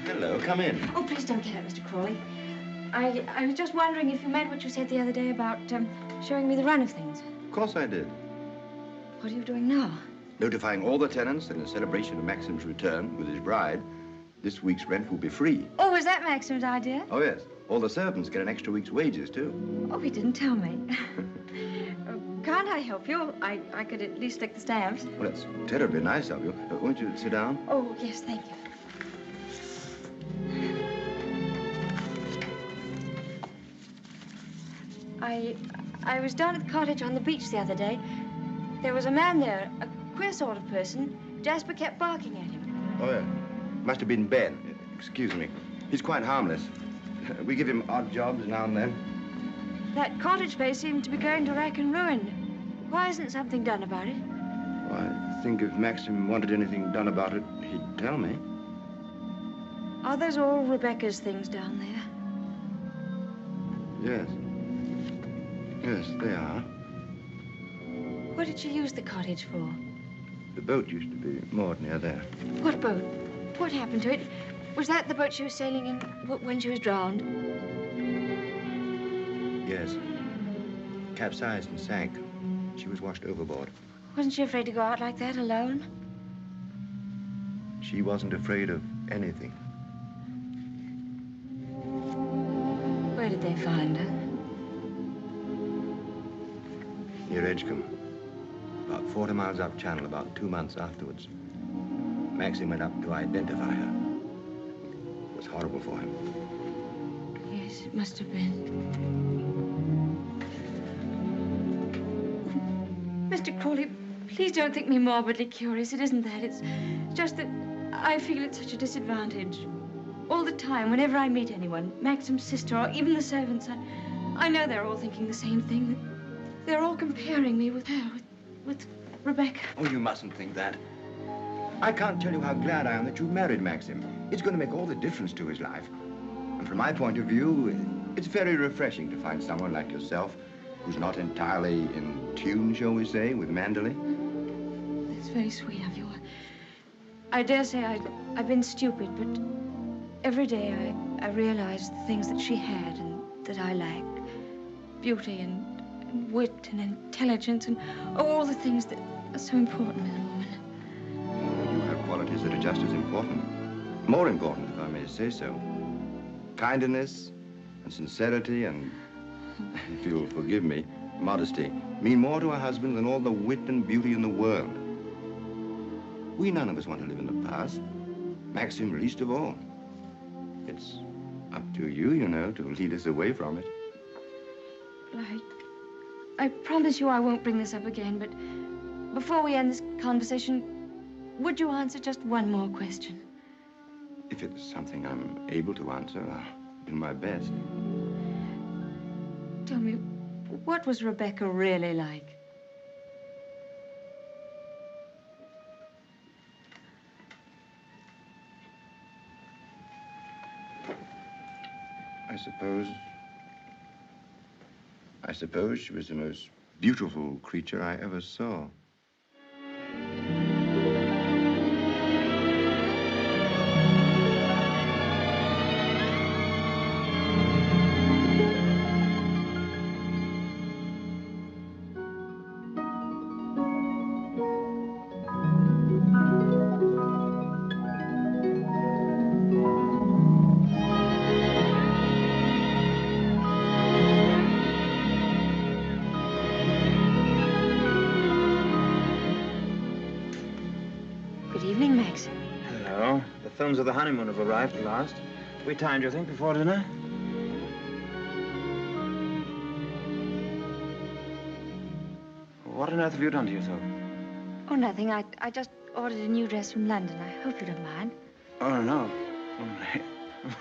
Hello, come in. Oh, please don't get up, Mr. Crawley. I was just wondering if you meant what you said the other day about showing me the run of things. Of course I did. What are you doing now? Notifying all the tenants that in celebration of Maxim's return with his bride, this week's rent will be free. Oh, was that Maxim's idea? Oh, yes. All the servants get an extra week's wages, too. Oh, he didn't tell me. Can't I help you? I could at least lick the stamps. Well, that's terribly nice of you. Won't you sit down? Oh, yes, thank you. I was down at the cottage on the beach the other day. There was a man there, a queer sort of person. Jasper kept barking at him. Oh, yeah. Must have been Ben. Excuse me. He's quite harmless. We give him odd jobs now and then. That cottage place seemed to be going to rack and ruin. Why isn't something done about it? Well, I think if Maxim wanted anything done about it, he'd tell me. Are those all Rebecca's things down there? Yes. Yes, they are. What did she use the cottage for? The boat used to be moored near there. What boat? What happened to it? Was that the boat she was sailing in when she was drowned? Yes. Capsized and sank. She was washed overboard. Wasn't she afraid to go out like that alone? She wasn't afraid of anything. Where did they find her? Near Edgecombe. About 40 miles up channel, about 2 months afterwards. Maxim went up to identify her. It was horrible for him. Yes, it must have been. Mr. Crawley, please don't think me morbidly curious. It isn't that. It's just that I feel at such a disadvantage. All the time, whenever I meet anyone, Maxim's sister or even the servants, I know they're all thinking the same thing. They're all comparing me with her, with Rebecca. Oh, you mustn't think that. I can't tell you how glad I am that you married Maxim. It's going to make all the difference to his life. And from my point of view, it's very refreshing to find someone like yourself who's not entirely in tune, shall we say, with Manderley. That's very sweet of you. I dare say I've been stupid, but every day I realize the things that she had and that I lack. Beauty and wit and intelligence and all the things that are so important in a woman. Oh, you have qualities that are just as important. More important, if I may say so. Kindness and sincerity and, if you'll forgive me, modesty mean more to a husband than all the wit and beauty in the world. We none of us want to live in the past. Maxim least of all. It's up to you, you know, to lead us away from it. I promise you I won't bring this up again, but before we end this conversation, would you answer just one more question? If it's something I'm able to answer, I'll do my best. Tell me, what was Rebecca really like? I suppose she was the most beautiful creature I ever saw. Films of the honeymoon have arrived at last. We timed, you think, before dinner? What on earth have you done to yourself? Oh, nothing. I just ordered a new dress from London. I hope you don't mind. Oh, no.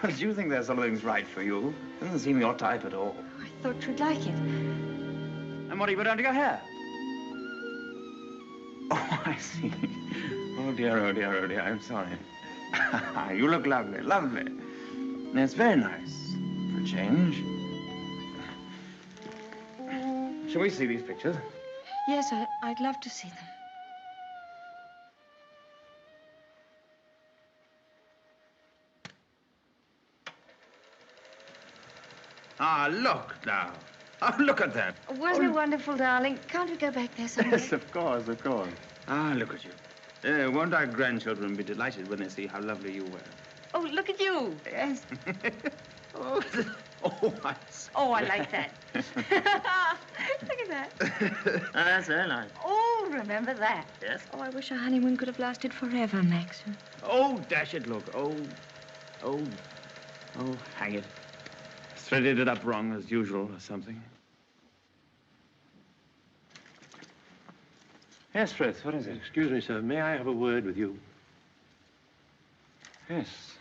Well, do you think there's something's right for you? Doesn't seem your type at all. I thought you'd like it. And what have you done to your hair? Oh, I see. Oh, dear, oh, dear, oh, dear. I'm sorry. You look lovely, lovely. It's very nice for a change. Shall we see these pictures? Yes, I'd love to see them. Ah, look now. Oh, look at that. Wasn't it wonderful, darling? Can't we go back there someday? Yes, of course, of course. Ah, look at you. Won't our grandchildren be delighted when they see how lovely you were? Oh, look at you. Yes. I Oh, I like that. Look at that. That's very nice. Oh, remember that. Yes? Oh, I wish our honeymoon could have lasted forever, Maxim. Oh, dash it, look. Oh, hang it. Threaded it up wrong, as usual, or something. Yes, Frith, what is it? Excuse me, sir. May I have a word with you? Yes.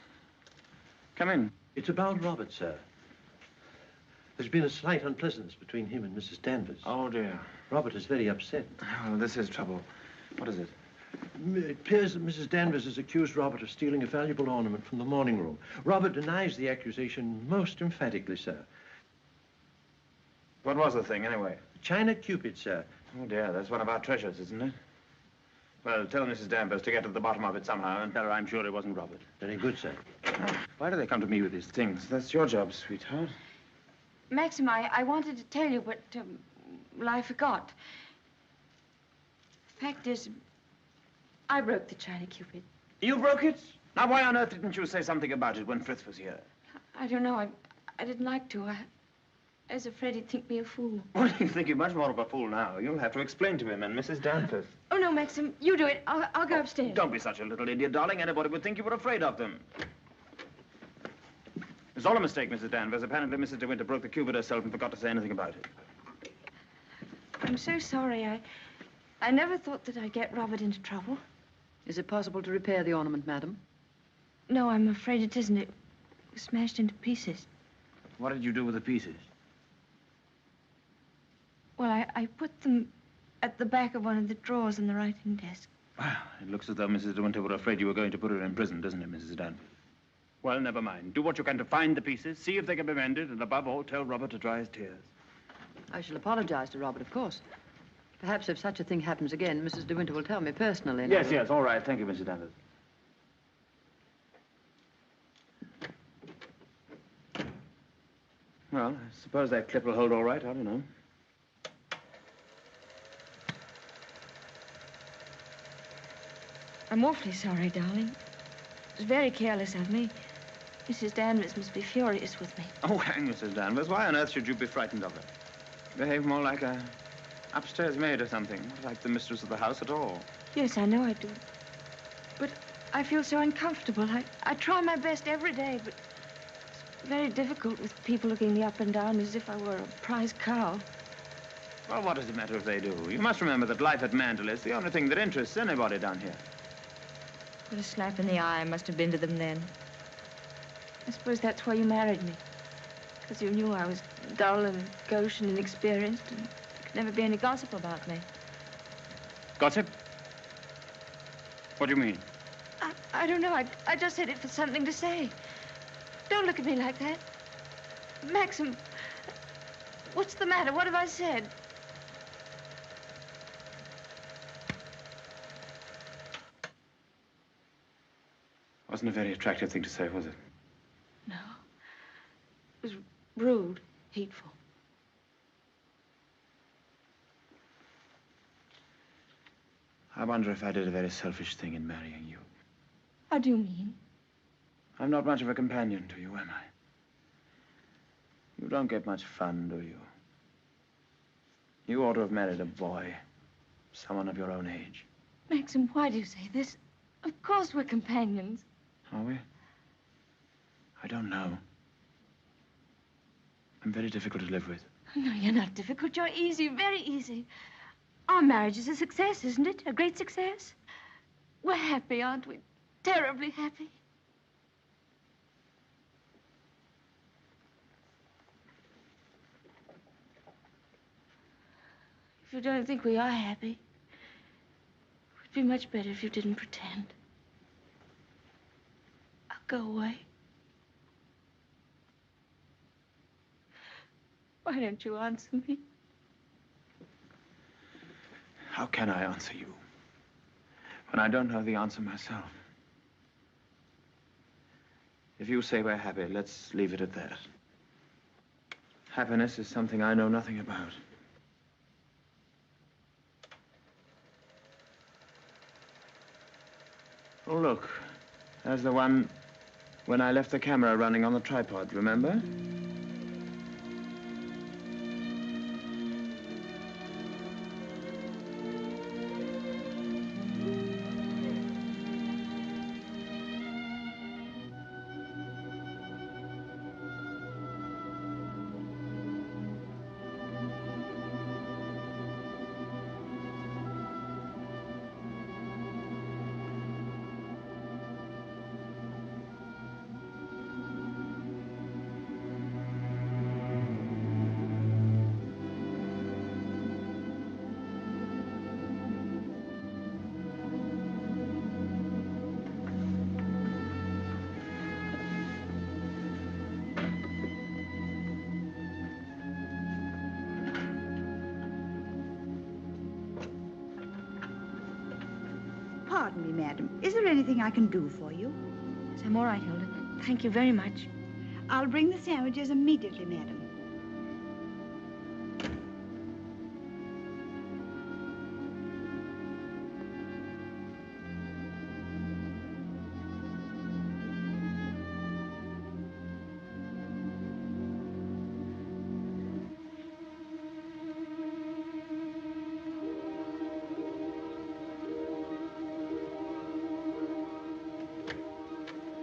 Come in. It's about Robert, sir. There's been a slight unpleasantness between him and Mrs. Danvers. Oh, dear. Robert is very upset. Well, this is trouble. What is it? It appears that Mrs. Danvers has accused Robert of stealing a valuable ornament from the morning room. Robert denies the accusation most emphatically, sir. What was the thing, anyway? China Cupid, sir. Oh, dear, that's one of our treasures, isn't it? Well, tell Mrs. Danvers to get to the bottom of it somehow and tell her I'm sure it wasn't Robert. Very good, sir. Why do they come to me with these things? That's your job, sweetheart. Maxim, I wanted to tell you, but, well, I forgot. Fact is, I broke the China Cupid. You broke it? Now, why on earth didn't you say something about it when Frith was here? I don't know. I didn't like to. I was afraid he'd think me a fool. Well, you think you're much more of a fool now. You'll have to explain to him and Mrs. Danvers. Oh, no, Maxim, you do it. I'll go upstairs. Don't be such a little idiot, darling. Anybody would think you were afraid of them. It's all a mistake, Mrs. Danvers. Apparently, Mrs. De Winter broke the Cupid herself and forgot to say anything about it. I'm so sorry. I never thought that I'd get Robert into trouble. Is it possible to repair the ornament, madam? No, I'm afraid it isn't. It was smashed into pieces. What did you do with the pieces? Well, I put them at the back of one of the drawers in the writing desk. Well, it looks as though Mrs. De Winter were afraid you were going to put her in prison, doesn't it, Mrs. Danvers? Well, never mind. Do what you can to find the pieces, see if they can be mended, and above all, tell Robert to dry his tears. I shall apologize to Robert, of course. Perhaps if such a thing happens again, Mrs. De Winter will tell me personally. Yes, all right. Thank you, Mrs. Danvers. Well, I suppose that clip will hold all right. I don't know. I'm awfully sorry, darling. It was very careless of me. Mrs. Danvers must be furious with me. Oh, hang Mrs. Danvers. Why on earth should you be frightened of her? Behave more like a upstairs maid or something. Not like the mistress of the house at all. Yes, I know I do. But I feel so uncomfortable. I try my best every day, but it's very difficult with people looking me up and down as if I were a prize cow. Well, what does it matter if they do? You must remember that life at Mandel is the only thing that interests anybody down here. What a slap in the eye I must have been to them then. I suppose that's why you married me. Because you knew I was dull and gauche and inexperienced, and there could never be any gossip about me. Gossip? What do you mean? I don't know. I just said it for something to say. Don't look at me like that. Maxim, what's the matter? What have I said? Wasn't a very attractive thing to say, was it? No. It was rude, hateful. I wonder if I did a very selfish thing in marrying you. What do you mean? I'm not much of a companion to you, am I? You don't get much fun, do you? You ought to have married a boy. Someone of your own age. Maxim, why do you say this? Of course we're companions. Are we? I don't know. I'm very difficult to live with. No, you're not difficult. You're easy, very easy. Our marriage is a success, isn't it? A great success? We're happy, aren't we? Terribly happy. If you don't think we are happy, it would be much better if you didn't pretend. I'll go away. Why don't you answer me? How can I answer you when I don't know the answer myself? If you say we're happy, let's leave it at that. Happiness is something I know nothing about. Oh, look. There's the one when I left the camera running on the tripod, remember? Pardon me, madam. Is there anything I can do for you? Yes, I'm all right, Hilda. Thank you very much. I'll bring the sandwiches immediately, madam.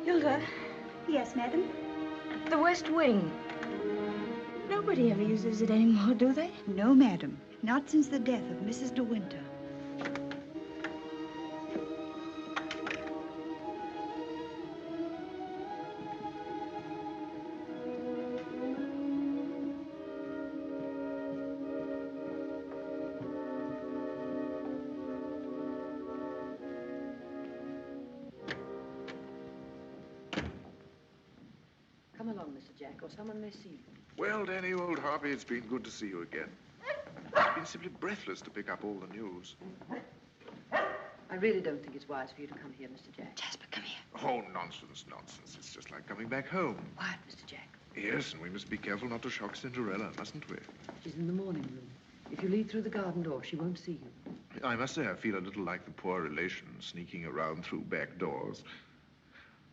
Hilda, Yes, madam? the West Wing. Nobody ever uses it anymore, do they? No, madam. Not since the death of Mrs. De Winter. Come along, Mr. Jack, or someone may see you. Well, Danny, old Harvey, it's been good to see you again. It's been simply breathless to pick up all the news. I really don't think it's wise for you to come here, Mr. Jack. Jasper, come here. Oh, nonsense, nonsense. It's just like coming back home. Quiet, Mr. Jack. Yes, and we must be careful not to shock Cinderella, mustn't we? She's in the morning room. If you lead through the garden door, she won't see you. I must say I feel a little like the poor relation sneaking around through back doors.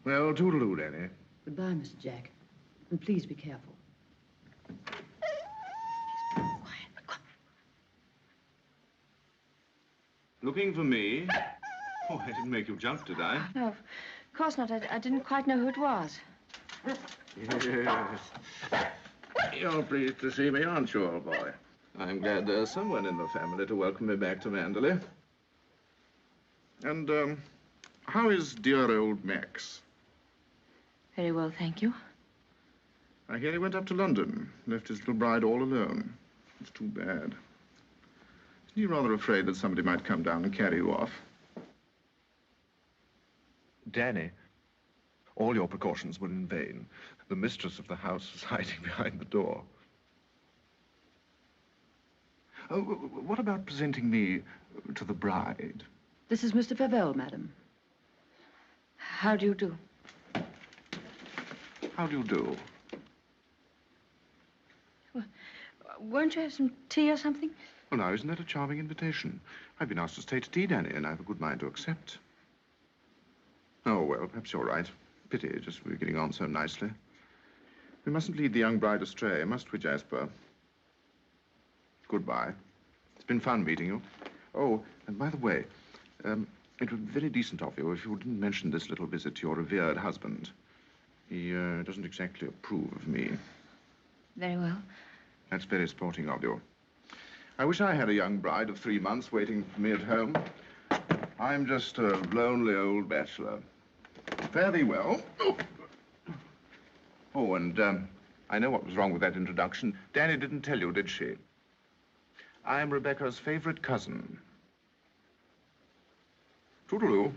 Well, toodaloo, Danny. Goodbye, Mr. Jack. And please be careful. Looking for me? Oh, I didn't make you jump, did I? No, of course not. I didn't quite know who it was. Yes. You're pleased to see me, aren't you, old boy? I'm glad there's someone in the family to welcome me back to Manderley. And, how is dear old Max? Very well, thank you. I hear he went up to London, left his little bride all alone. It's too bad. Isn't he rather afraid that somebody might come down and carry you off? Danny, all your precautions were in vain. The mistress of the house was hiding behind the door. Oh, what about presenting me to the bride? This is Mr. Favell, madam. How do you do? How do you do? Well, won't you have some tea or something? Well, now, isn't that a charming invitation? I've been asked to stay to tea, Danny, and I have a good mind to accept. Oh, well, perhaps you're right. Pity, just we're getting on so nicely. We mustn't lead the young bride astray, must we, Jasper? Goodbye. It's been fun meeting you. Oh, and by the way, it would be very decent of you if you didn't mention this little visit to your revered husband. He doesn't exactly approve of me. Very well. That's very sporting of you. I wish I had a young bride of 3 months waiting for me at home. I'm just a lonely old bachelor. Fare thee well. Oh, and I know what was wrong with that introduction. Danny didn't tell you, did she? I'm Rebecca's favorite cousin. Toodaloo.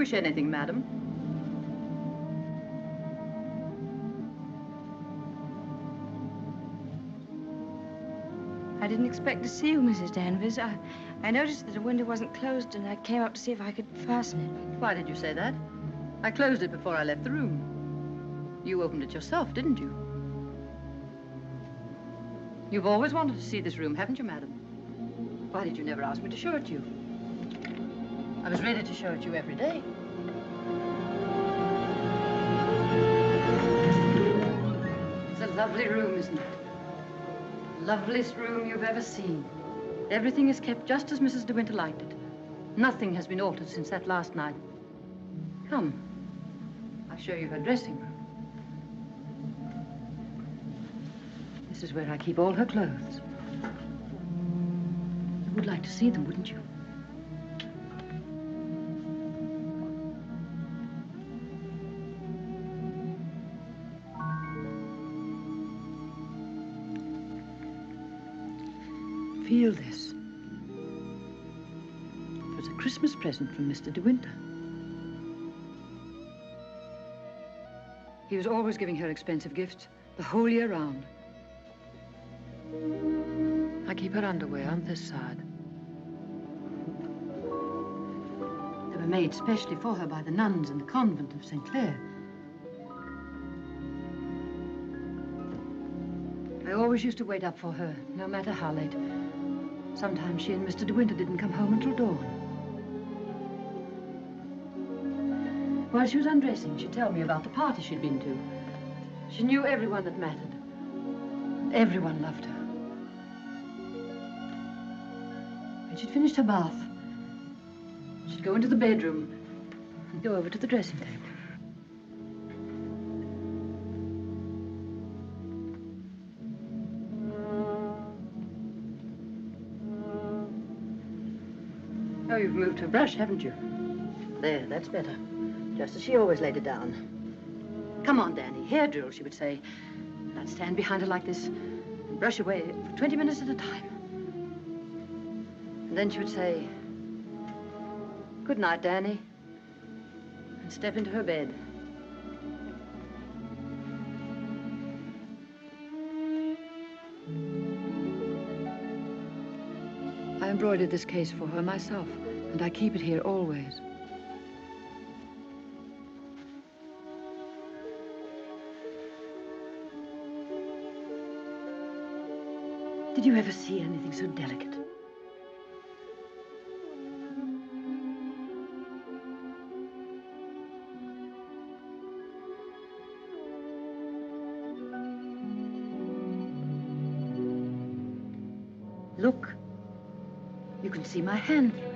wish anything, madam? I didn't expect to see you, Mrs. Danvers. I noticed that the window wasn't closed, and I came up to see if I could fasten it. Why did you say that? I closed it before I left the room. You opened it yourself, didn't you? You've always wanted to see this room, haven't you, madam? Why did you never ask me to show it you? I was ready to show it you every day. It's a lovely room, isn't it? Loveliest room you've ever seen. Everything is kept just as Mrs. De Winter liked it. Nothing has been altered since that last night. Come, I'll show you her dressing room. This is where I keep all her clothes. You would like to see them, wouldn't you? Feel this. It was a Christmas present from Mr. De Winter. He was always giving her expensive gifts the whole year round. I keep her underwear on this side. They were made specially for her by the nuns in the convent of St. Clair. I always used to wait up for her, no matter how late. Sometimes she and Mr. De Winter didn't come home until dawn. While she was undressing, she'd tell me about the party she'd been to. She knew everyone that mattered. Everyone loved her. When she'd finished her bath, she'd go into the bedroom and go over to the dressing table. Oh, you've moved her brush, haven't you? There, that's better. Just as she always laid it down. Come on, Danny. Hair drill, she would say. And I'd stand behind her like this and brush away for 20 minutes at a time. And then she would say, "Good night, Danny," and step into her bed. I embroidered this case for her myself, and I keep it here always. Did you ever see anything so delicate? Look. You can see my hand through it.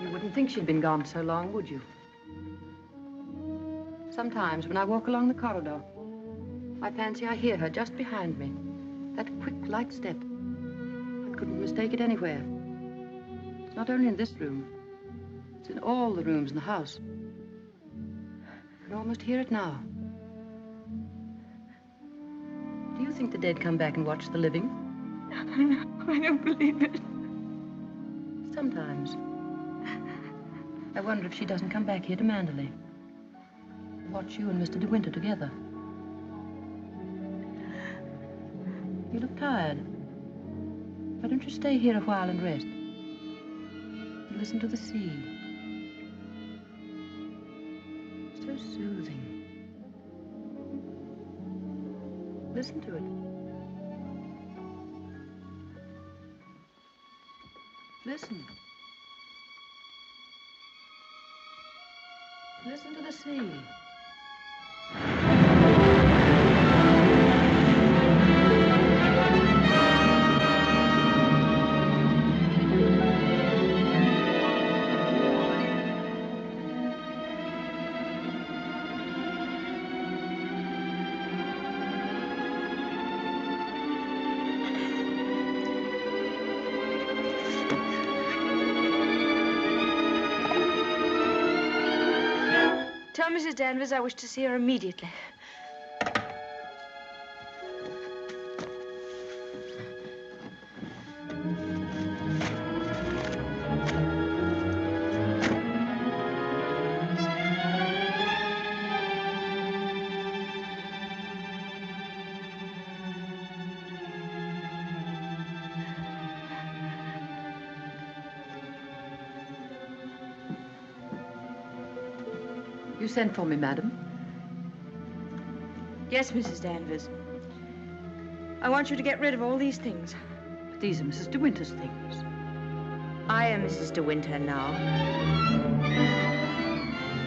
You wouldn't think she'd been gone so long, would you? Sometimes when I walk along the corridor, I fancy I hear her just behind me. That quick, light step. I couldn't mistake it anywhere. It's not only in this room. It's in all the rooms in the house. I can almost hear it now. Do you think the dead come back and watch the living? No, I don't believe it. Sometimes. I wonder if she doesn't come back here to Manderley. Watch you and Mr. De Winter together. You look tired. Why don't you stay here a while and rest? And listen to the sea. So soothing. Listen to it. Listen. Listen to the sea. Mrs. Danvers, I wish to see her immediately. You sent for me, madam? Yes, Mrs. Danvers. I want you to get rid of all these things. But these are Mrs. De Winter's things. I am Mrs. De Winter now.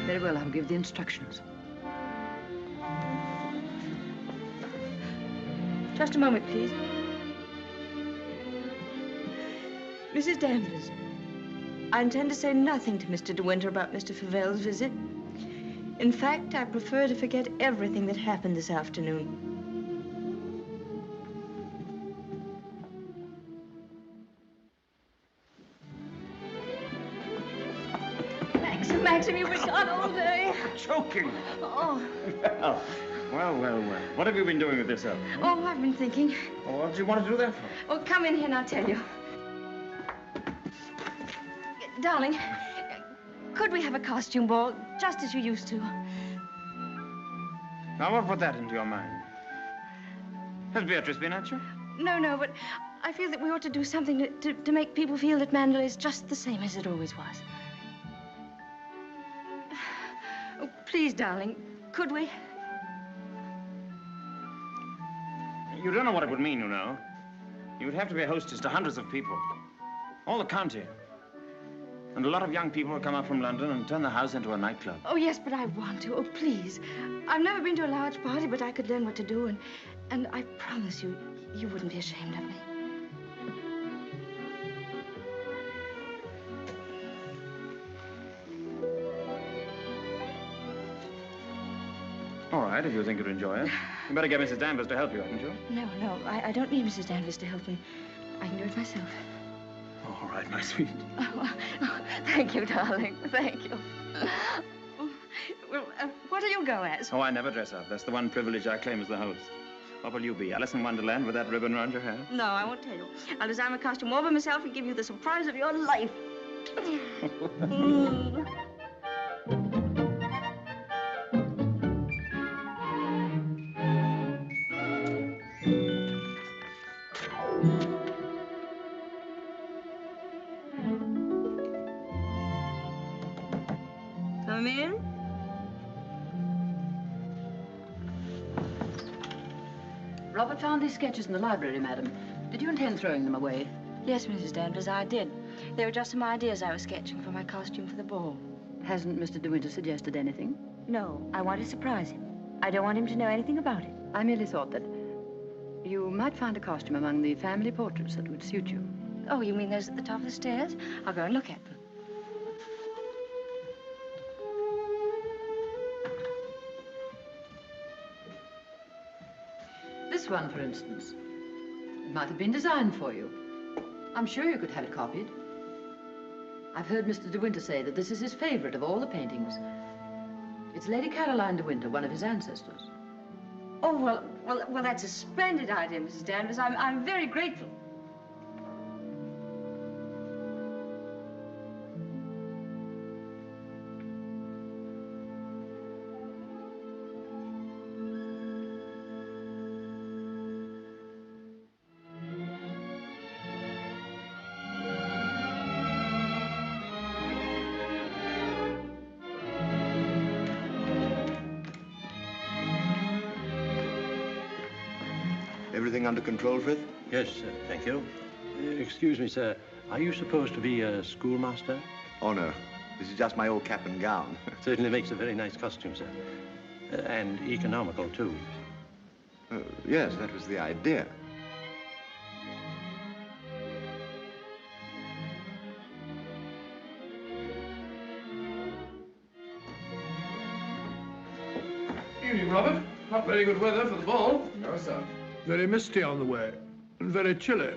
Very well, I'll give the instructions. Just a moment, please. Mrs. Danvers, I intend to say nothing to Mr. De Winter about Mr. Favel's visit. In fact, I prefer to forget everything that happened this afternoon. Maxim, you've been gone all day. Choking. Oh. Well. What have you been doing with yourself? Oh, I've been thinking. Oh, what do you want to do that for? Oh, come in here and I'll tell you. Darling, could we have a costume ball, just as you used to? Now, what put that into your mind? Has Beatrice been at you? No, but I feel that we ought to do something to make people feel that Mandalay is just the same as it always was. Oh, please, darling, could we? You don't know what it would mean, you know. You would have to be a hostess to hundreds of people. All the county. And a lot of young people will come up from London and turn the house into a nightclub. Oh, yes, but I want to. Oh, please. I've never been to a large party, but I could learn what to do, and I promise you, you wouldn't be ashamed of me. All right, if you think you'd enjoy it. You better get Mrs. Danvers to help you, hadn't you? No, I don't need Mrs. Danvers to help me. I can do it myself. All right, my sweet. Oh, thank you, darling. Thank you. Well, what do you go as? Oh, I never dress up. That's the one privilege I claim as the host. What will you be, Alice in Wonderland with that ribbon around your hair? No, I won't tell you. I'll design a costume all by myself and give you the surprise of your life. Come in. Robert found these sketches in the library, madam. Did you intend throwing them away? Yes, Mrs. Danvers, I did. They were just some ideas I was sketching for my costume for the ball. Hasn't Mr. De Winter suggested anything? No, I want to surprise him. I don't want him to know anything about it. I merely thought that you might find a costume among the family portraits that would suit you. Oh, you mean those at the top of the stairs? I'll go and look at them. This one, for instance. It might have been designed for you. I'm sure you could have it copied. I've heard Mr. De Winter say that this is his favorite of all the paintings. It's Lady Caroline De Winter, one of his ancestors. Oh, well, that's a splendid idea, Mrs. Danvers. I'm very grateful. Everything under control, Frith? Yes, thank you. Excuse me, sir. Are you supposed to be a schoolmaster? Oh, no. This is just my old cap and gown. Certainly makes a very nice costume, sir. And economical, too. Oh, yes, that was the idea. Evening, Robert. Not very good weather for the ball. No, sir. Very misty on the way, and very chilly.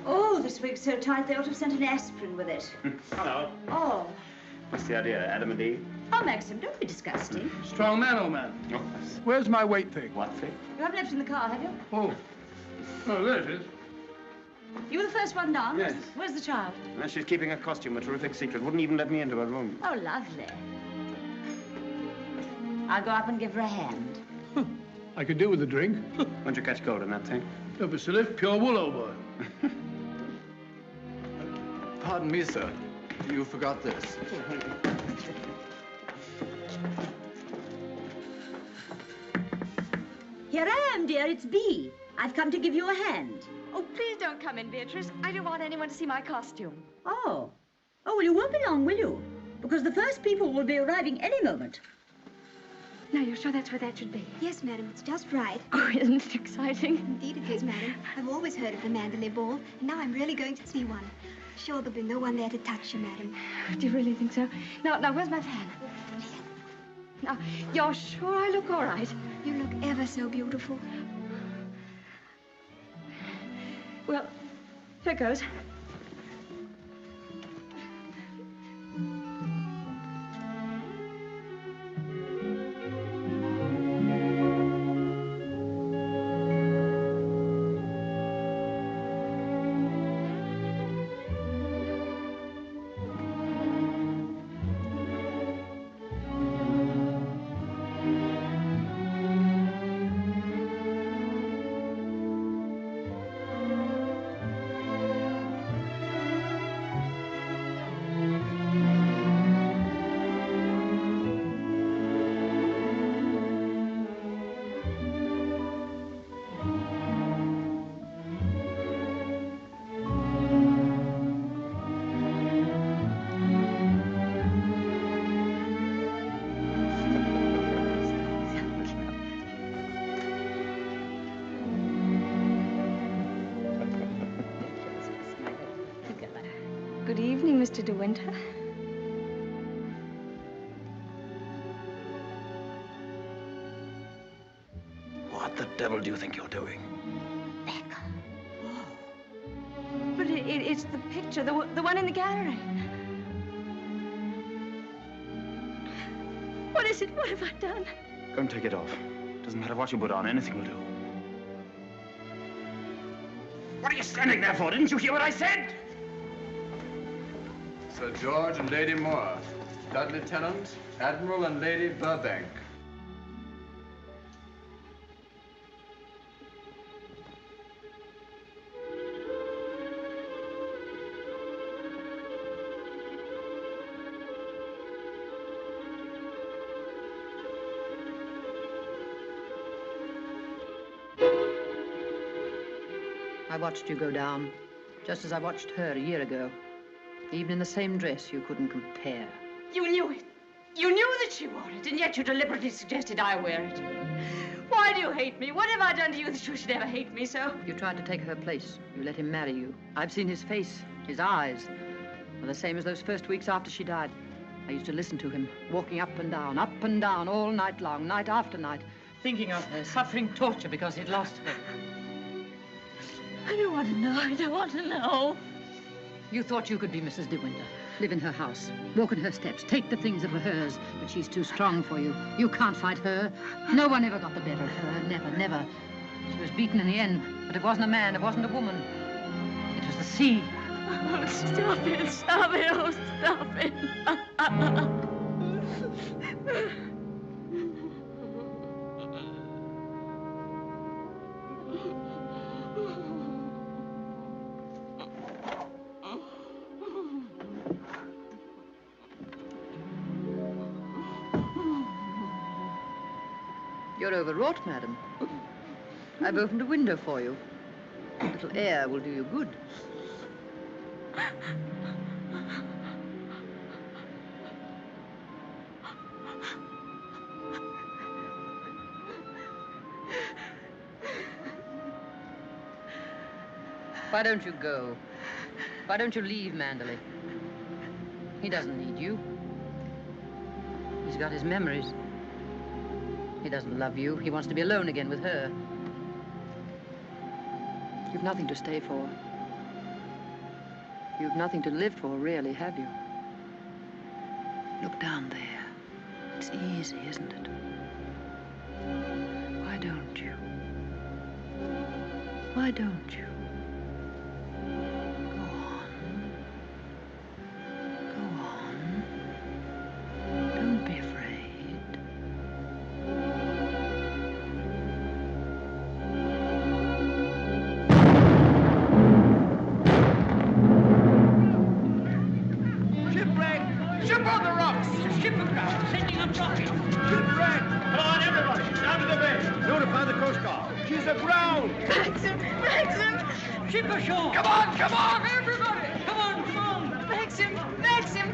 Oh, this wig's so tight they ought to have sent an aspirin with it. Hello. Oh. What's the idea, Adam and Eve? Oh, Maxim, don't be disgusting. Strong man, old man. Oh. Where's my weight thing? What thing? You haven't left it in the car, have you? Oh. Oh, there it is. You were the first one down? Yes. Where's the child? And she's keeping her costume a terrific secret. Wouldn't even let me into her room. Oh, lovely. I'll go up and give her a hand. I could do with a drink. Won't you catch cold in that thing? Don't be silly. Pure wool, old boy. Pardon me, sir. You forgot this. Here I am, dear. It's Bee. I've come to give you a hand. Oh, please don't come in, Beatrice. I don't want anyone to see my costume. Oh. Oh, well, you won't be long, will you? Because the first people will be arriving any moment. Now, you're sure that's where that should be? Yes, madam, it's just right. Oh, isn't it exciting? Indeed it is, madam. I've always heard of the Mandalay Ball, and now I'm really going to see one. Sure, there'll be no one there to touch you, madam. Do you really think so? Now, where's my fan? Now, you're sure I look all right? You look ever so beautiful. Well, here goes. Good evening, Mr. De Winter. What the devil do you think you're doing? But it's the picture, the one in the gallery. What is it? What have I done? Go and take it off. Doesn't matter what you put on, anything will do. What are you standing there for? Didn't you hear what I said? Sir George and Lady Moore. Dudley Tennant, Admiral and Lady Burbank. I watched you go down, just as I watched her a year ago. Even in the same dress, you couldn't compare. You knew it. You knew that she wore it, and yet you deliberately suggested I wear it. Why do you hate me? What have I done to you that you should ever hate me so? You tried to take her place. You let him marry you. I've seen his face, his eyes. They're the same as those first weeks after she died. I used to listen to him, walking up and down, all night long, night after night, thinking of her, suffering torture because he'd lost her. I don't want to know. I don't want to know. You thought you could be Mrs. De Winter, live in her house, walk in her steps, take the things that were hers, but she's too strong for you. You can't fight her. No one ever got the better of her, never, never. She was beaten in the end, but it wasn't a man, it wasn't a woman. It was the sea. Oh, stop it, oh, stop it. You're overwrought, madam. I've opened a window for you. A little air will do you good. Why don't you go? Why don't you leave Mandalay? He doesn't need you. He's got his memories. He doesn't love you. He wants to be alone again with her. You've nothing to stay for. You've nothing to live for, really, have you? Look down there. It's easy, isn't it? Why don't you? Why don't you? Go on. Go on. Don't be afraid. Ship on the rocks! Ship aground! Sending up rocket! Shipwreck! Come on, everybody! Down to the bay! Notify the Coast Guard! She's aground! Maxim! Maxim! Ship ashore! Come on, everybody! Come on! Maxim! Maxim!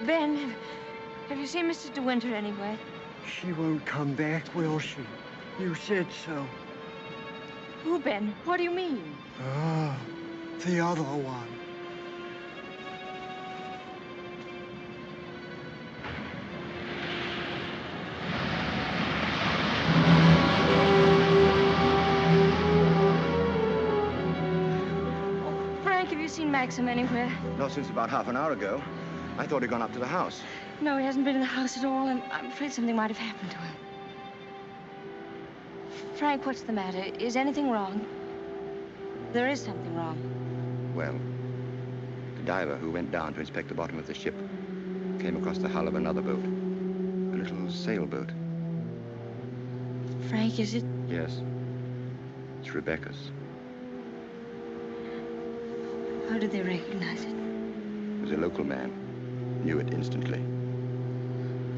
Ben, have you seen Mr. De Winter anywhere? She won't come back, will she? You said so. Who, Ben? What do you mean? Ah, the other one. Frank, have you seen Maxim anywhere? Not since about half an hour ago. I thought he'd gone up to the house. No, he hasn't been in the house at all, and I'm afraid something might have happened to him. Frank, what's the matter? Is anything wrong? There is something wrong. Well, the diver who went down to inspect the bottom of the ship came across the hull of another boat. A little sailboat. Frank, is it? Yes. It's Rebecca's. How did they recognize it? It was a local man. Knew it instantly.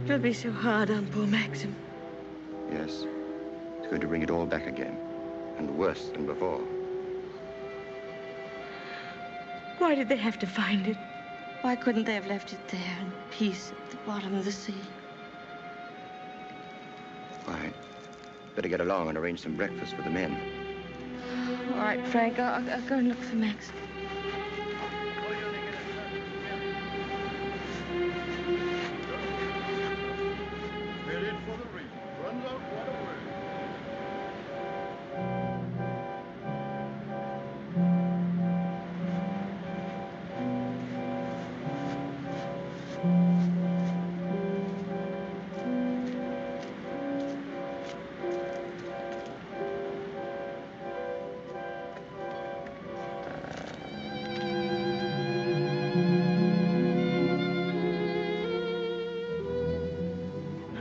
It'll be so hard on poor Maxim. Yes. It's going to bring it all back again. And worse than before. Why did they have to find it? Why couldn't they have left it there in peace at the bottom of the sea? Why, better get along and arrange some breakfast for the men. All right, Frank, I'll go and look for Maxim.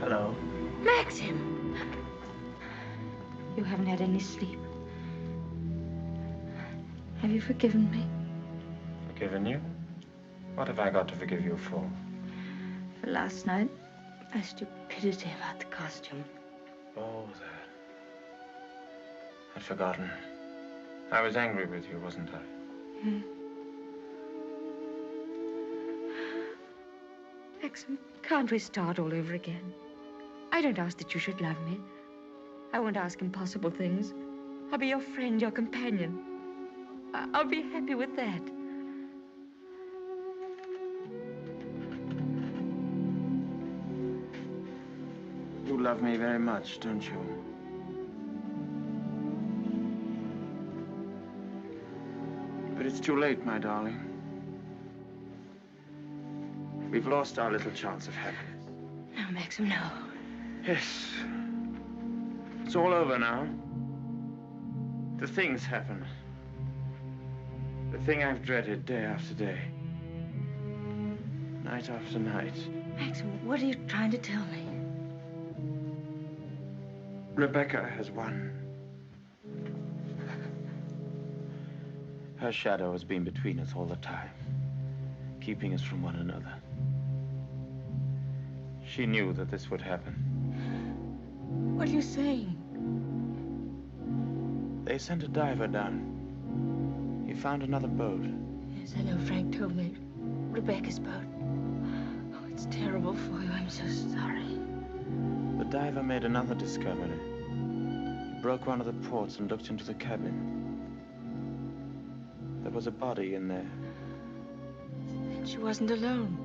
Hello. Maxim! You haven't had any sleep. Have you forgiven me? Forgiven you? What have I got to forgive you for? For last night, my stupidity about the costume. Oh, that. I'd forgotten. I was angry with you, wasn't I? Hmm. Maxim, can't we start all over again? I don't ask that you should love me. I won't ask impossible things. I'll be your friend, your companion. I'll be happy with that. You love me very much, don't you? But it's too late, my darling. We've lost our little chance of happiness. No, Maxim, no. Yes. It's all over now. The thing's happened. The thing I've dreaded day after day. Night after night. Maxim, what are you trying to tell me? Rebecca has won. Her shadow has been between us all the time, keeping us from one another. She knew that this would happen. What are you saying? They sent a diver down. He found another boat. Yes, I know. Frank told me. Rebecca's boat. Oh, it's terrible for you. I'm so sorry. diver made another discovery. He broke one of the ports and looked into the cabin. There was a body in there. And she wasn't alone.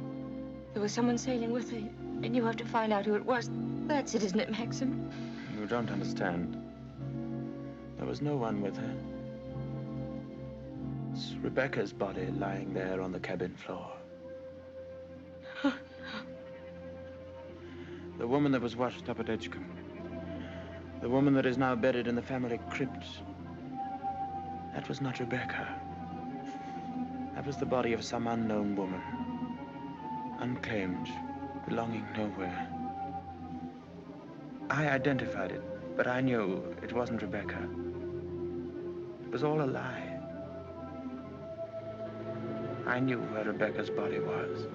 There was someone sailing with her, and you have to find out who it was. That's it, isn't it, Maxim? You don't understand. There was no one with her. It's Rebecca's body lying there on the cabin floor. The woman that was washed up at Edgecombe. The woman that is now buried in the family crypt. That was not Rebecca. That was the body of some unknown woman. Unclaimed, belonging nowhere. I identified it, but I knew it wasn't Rebecca. It was all a lie. I knew where Rebecca's body was.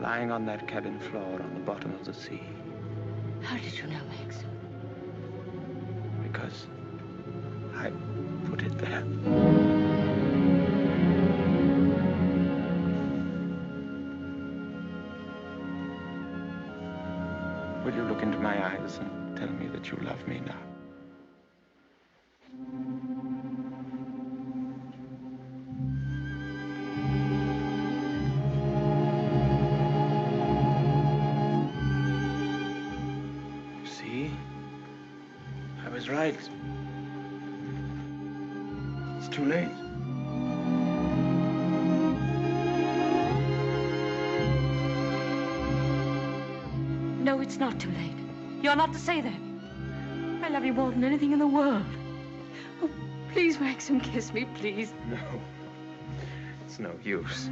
Lying on that cabin floor on the bottom of the sea. How did you know, Maxim? Because I put it there. Will you look into my eyes and tell me that you love me now? Right. It's too late. No, it's not too late. You're not to say that. I love you more than anything in the world. Oh, please, Maxim, kiss me, please. No. It's no use.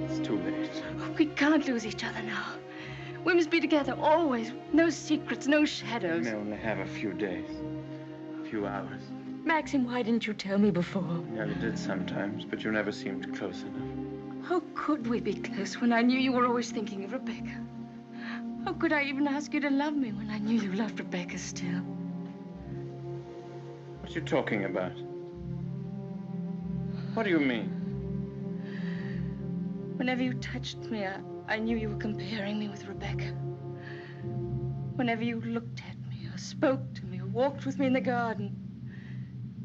It's too late. Oh, we can't lose each other now. We must be together always. No secrets, no shadows. We may only have a few days, a few hours. Maxim, why didn't you tell me before? Yeah, you did sometimes, but you never seemed close enough. How could we be close when I knew you were always thinking of Rebecca? How could I even ask you to love me when I knew you loved Rebecca still? What are you talking about? What do you mean? Whenever you touched me, I knew you were comparing me with Rebecca. Whenever you looked at me, or spoke to me, or walked with me in the garden,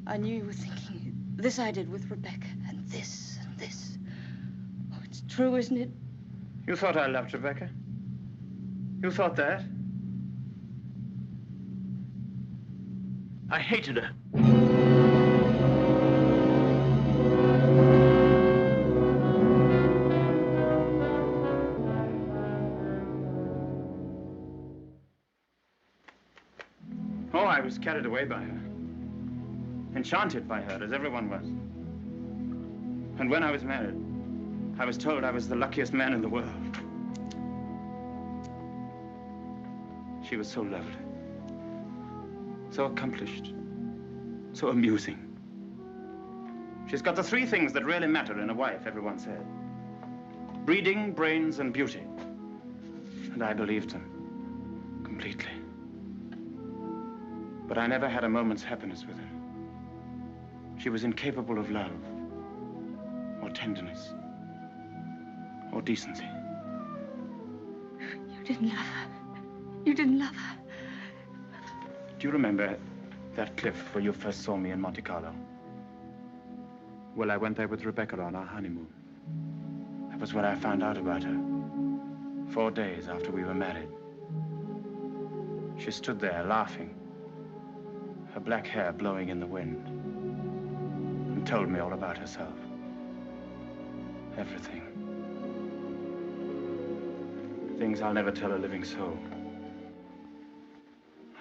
I knew you were thinking, this I did with Rebecca, and this, and this. Oh, it's true, isn't it? You thought I loved Rebecca? You thought that? I hated her. Oh, I was carried away by her. Enchanted by her, as everyone was. And when I was married, I was told I was the luckiest man in the world. She was so lovely, so accomplished, so amusing. She's got the three things that really matter in a wife, everyone said. Breeding, brains, and beauty. And I believed them completely. But I never had a moment's happiness with her. She was incapable of love, or tenderness, or decency. You didn't love her. You didn't love her. Do you remember that cliff where you first saw me in Monte Carlo? Well, I went there with Rebecca on our honeymoon. That was when I found out about her. 4 days after we were married. She stood there laughing, her black hair blowing in the wind, and told me all about herself. Everything. Things I'll never tell a living soul.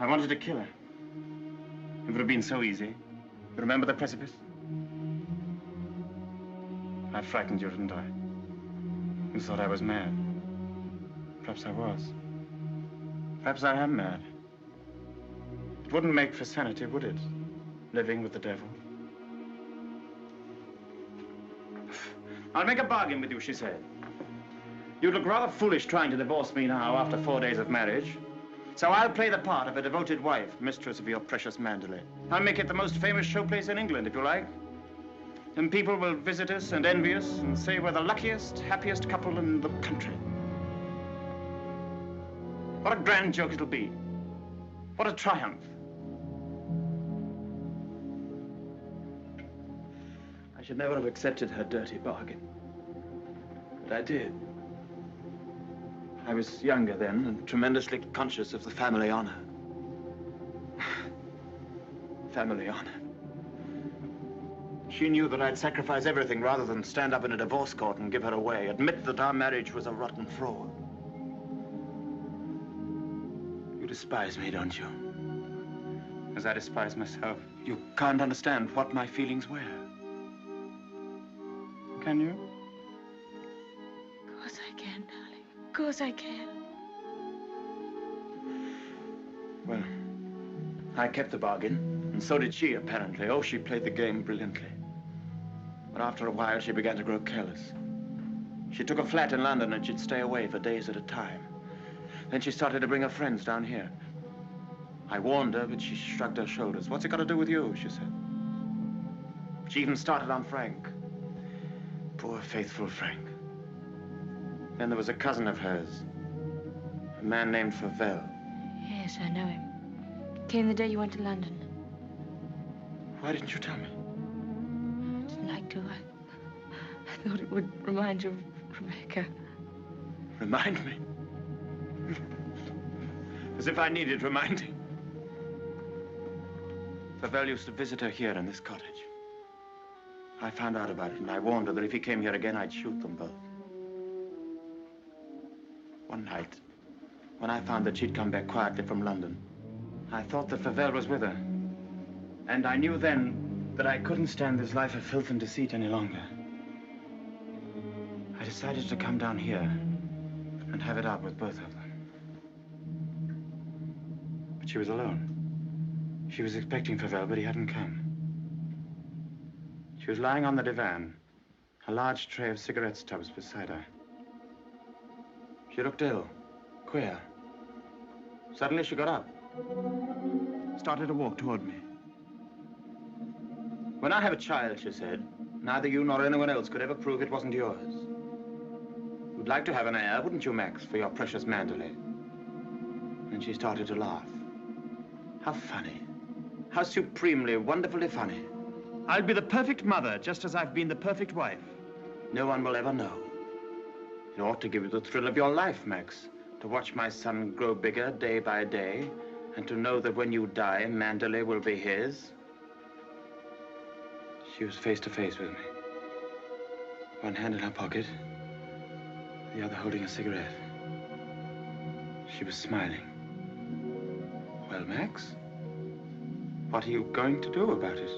I wanted to kill her. It would have been so easy. You remember the precipice? I frightened you, didn't I? You thought I was mad. Perhaps I was. Perhaps I am mad. It wouldn't make for sanity, would it? Living with the devil. I'll make a bargain with you, she said. You'd look rather foolish trying to divorce me now after 4 days of marriage. So I'll play the part of a devoted wife, mistress of your precious Mandalay. I'll make it the most famous showplace in England, if you like. And people will visit us and envy us and say we're the luckiest, happiest couple in the country. What a grand joke it'll be. What a triumph. I should never have accepted her dirty bargain. But I did. I was younger then and tremendously conscious of the family honor. Family honor. She knew that I'd sacrifice everything rather than stand up in a divorce court and give her away, admit that our marriage was a rotten fraud. You despise me, don't you? As I despise myself. You can't understand what my feelings were. Can you? Of course I can, darling. Of course I can. Well, I kept the bargain, and so did she, apparently. Oh, she played the game brilliantly. But after a while, she began to grow careless. She took a flat in London, and she'd stay away for days at a time. Then she started to bring her friends down here. I warned her, but she shrugged her shoulders. What's it got to do with you, she said. She even started on Frank. Poor, faithful Frank. Then there was a cousin of hers, a man named Favell. Yes, I know him. Came the day you went to London. Why didn't you tell me? I didn't like to. I thought it would remind you of Rebecca. Remind me? As if I needed reminding. Favell used to visit her here in this cottage. I found out about it, and I warned her that if he came here again, I'd shoot them both. One night, when I found that she'd come back quietly from London, I thought that Favell was with her. And I knew then that I couldn't stand this life of filth and deceit any longer. I decided to come down here and have it out with both of them. But she was alone. She was expecting Favell, but he hadn't come. She was lying on the divan, a large tray of cigarette stubs beside her. She looked ill, queer. Suddenly she got up, started to walk toward me. When I have a child, she said, neither you nor anyone else could ever prove it wasn't yours. You'd like to have an heir, wouldn't you, Max, for your precious Manderley? And she started to laugh. How funny. How supremely, wonderfully funny. I'll be the perfect mother, just as I've been the perfect wife. No one will ever know. It ought to give you the thrill of your life, Max, to watch my son grow bigger day by day, and to know that when you die, Manderley will be his. She was face to face with me. One hand in her pocket, the other holding a cigarette. She was smiling. Well, Max, what are you going to do about it?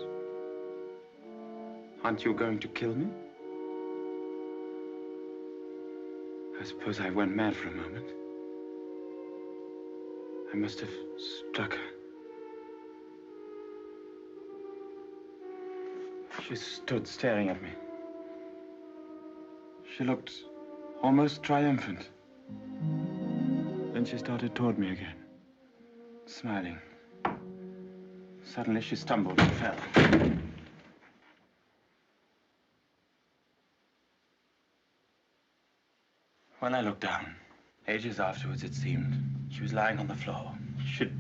Aren't you going to kill me? I suppose I went mad for a moment. I must have struck her. She stood staring at me. She looked almost triumphant. Then she started toward me again, smiling. Suddenly she stumbled and fell. When I looked down, ages afterwards it seemed, she was lying on the floor. She'd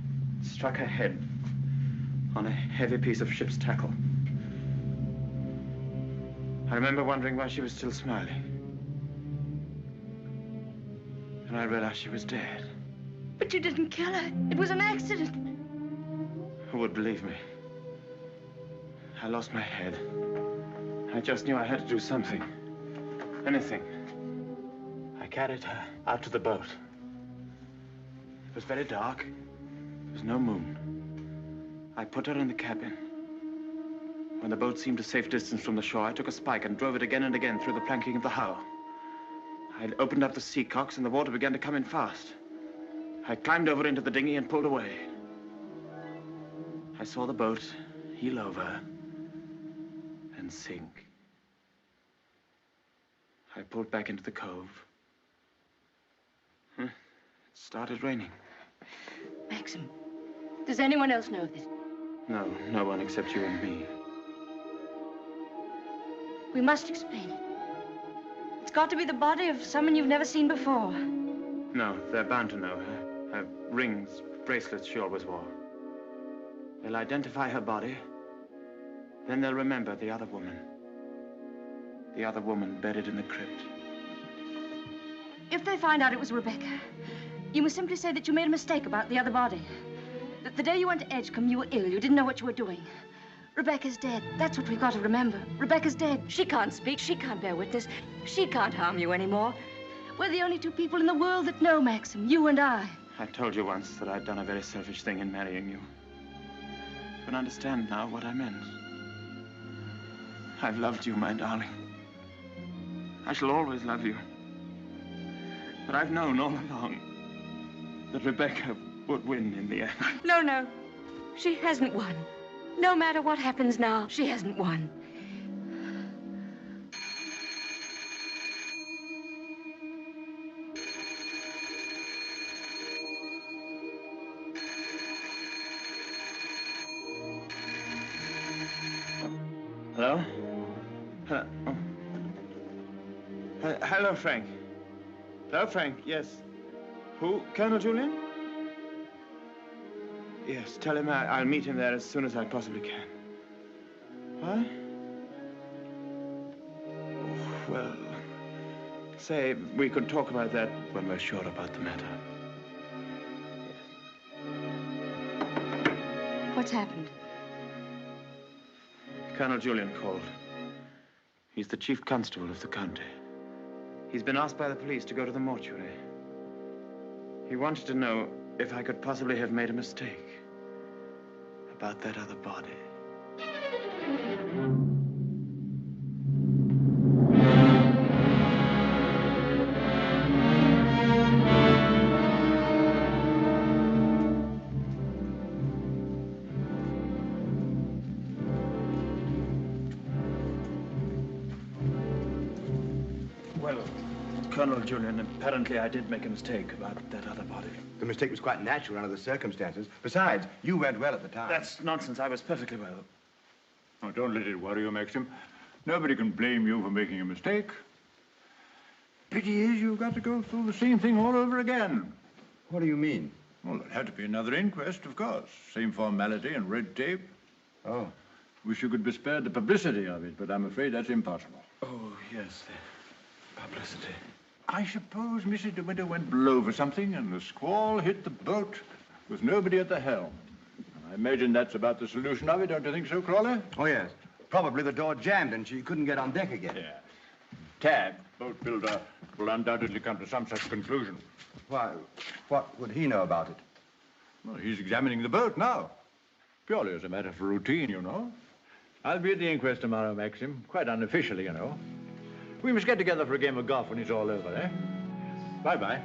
struck her head on a heavy piece of ship's tackle. I remember wondering why she was still smiling. And I realized she was dead. But you didn't kill her. It was an accident. Who would believe me? I lost my head. I just knew I had to do something. Anything. I carried her out to the boat. It was very dark. There was no moon. I put her in the cabin. When the boat seemed a safe distance from the shore, I took a spike and drove it again and again through the planking of the hull. I opened up the sea cocks and the water began to come in fast. I climbed over into the dinghy and pulled away. I saw the boat heel over and sink. I pulled back into the cove. It started raining. Maxim, does anyone else know this? No, no one except you and me. We must explain it. It's got to be the body of someone you've never seen before. No, they're bound to know her. rings, bracelets she always wore. They'll identify her body. Then they'll remember the other woman. The other woman buried in the crypt. If they find out it was Rebecca, you must simply say that you made a mistake about the other body. That the day you went to Edgecombe, you were ill. You didn't know what you were doing. Rebecca's dead. That's what we've got to remember. Rebecca's dead. She can't speak. She can't bear witness. She can't harm you anymore. We're the only two people in the world that know, Maxim. You and I. I told you once that I'd done a very selfish thing in marrying you. You can understand now what I meant. I've loved you, my darling. I shall always love you. But I've known all along that Rebecca would win in the end. No, no. She hasn't won. No matter what happens now, she hasn't won. Hello? Hello? Oh. Hello, Frank. Hello, Frank. Yes. Who? Colonel Julian? Yes, tell him I'll meet him there as soon as I possibly can. What? Well, say we could talk about that when we're sure about the matter. What's happened? Colonel Julian called. He's the chief constable of the county. He's been asked by the police to go to the mortuary. He wanted to know if I could possibly have made a mistake about that other body. Well, Colonel Julian, apparently I did make a mistake about that other body. The mistake was quite natural under the circumstances. Besides, you went well at the time. That's nonsense. I was perfectly well. Oh, don't let it worry you, Maxim. Nobody can blame you for making a mistake. Pity is you've got to go through the same thing all over again. What do you mean? Well, there'd have to be another inquest, of course. Same formality and red tape. Oh. Wish you could be spared the publicity of it, but I'm afraid that's impossible. Oh, yes, the publicity. I suppose Mrs. De Winter went below for something, and the squall hit the boat with nobody at the helm. I imagine that's about the solution of it, don't you think so, Crawley? Oh, yes. Probably the door jammed and she couldn't get on deck again. Yeah. Tad, boat builder, will undoubtedly come to some such conclusion. Why, what would he know about it? Well, he's examining the boat now. Purely as a matter of routine, you know. I'll be at the inquest tomorrow, Maxim. Quite unofficially, you know. We must get together for a game of golf when it's all over, eh? Bye-bye.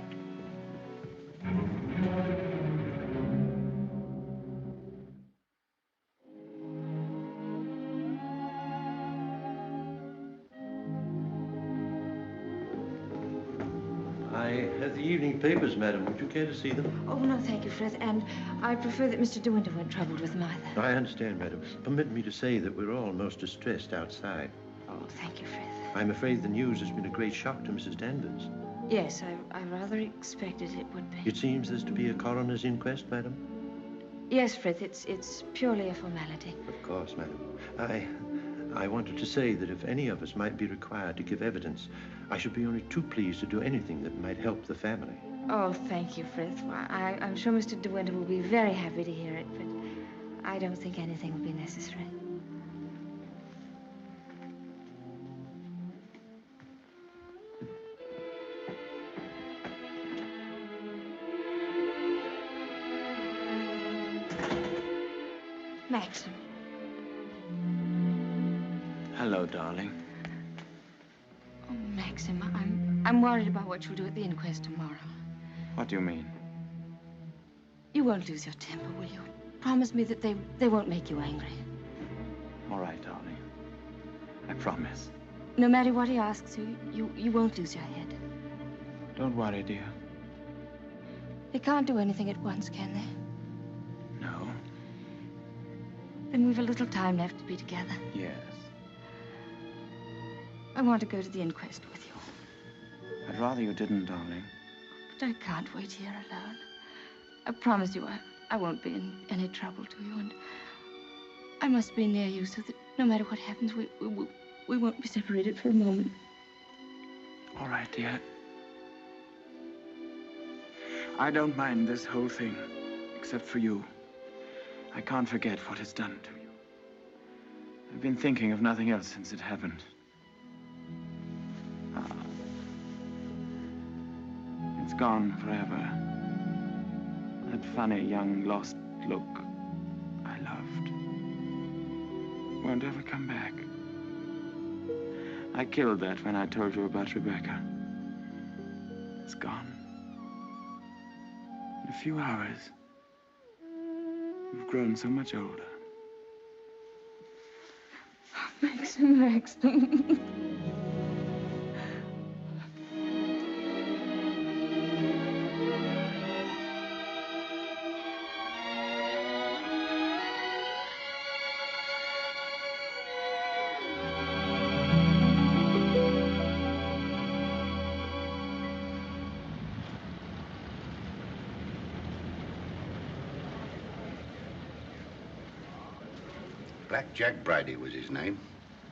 I have the evening papers, madam. Would you care to see them? Oh, no, thank you, Frith. And I prefer that Mr. De Winter weren't troubled with them either. I understand, madam. Permit me to say that we're all most distressed outside. Oh, thank you, Frith. I'm afraid the news has been a great shock to Mrs. Danvers. Yes, I rather expected it would be. It seems there's to be a coroner's inquest, madam? Yes, Frith, it's purely a formality. Of course, madam. I wanted to say that if any of us might be required to give evidence, I should be only too pleased to do anything that might help the family. Oh, thank you, Frith. Well, I'm sure Mr. De Winter will be very happy to hear it, but I don't think anything will be necessary. Maxim. Hello, darling. Oh, Maxim, I'm worried about what you'll do at the inquest tomorrow. What do you mean? You won't lose your temper, will you? Promise me that they won't make you angry. All right, darling. I promise. No matter what he asks you won't lose your head. Don't worry, dear. They can't do anything at once, can they? No. Then we've a little time left to be together. Yes. I want to go to the inquest with you. I'd rather you didn't, darling. But I can't wait here alone. I promise you I won't be in any trouble to you, and I must be near you so that no matter what happens, we won't be separated for a moment. All right, dear. I don't mind this whole thing, except for you. I can't forget what it's done to you. I've been thinking of nothing else since it happened. It's gone forever. That funny, young, lost look I loved won't ever come back. I killed that when I told you about Rebecca. It's gone. In a few hours, you've grown so much older. Maxim. Black Jack Brady was his name.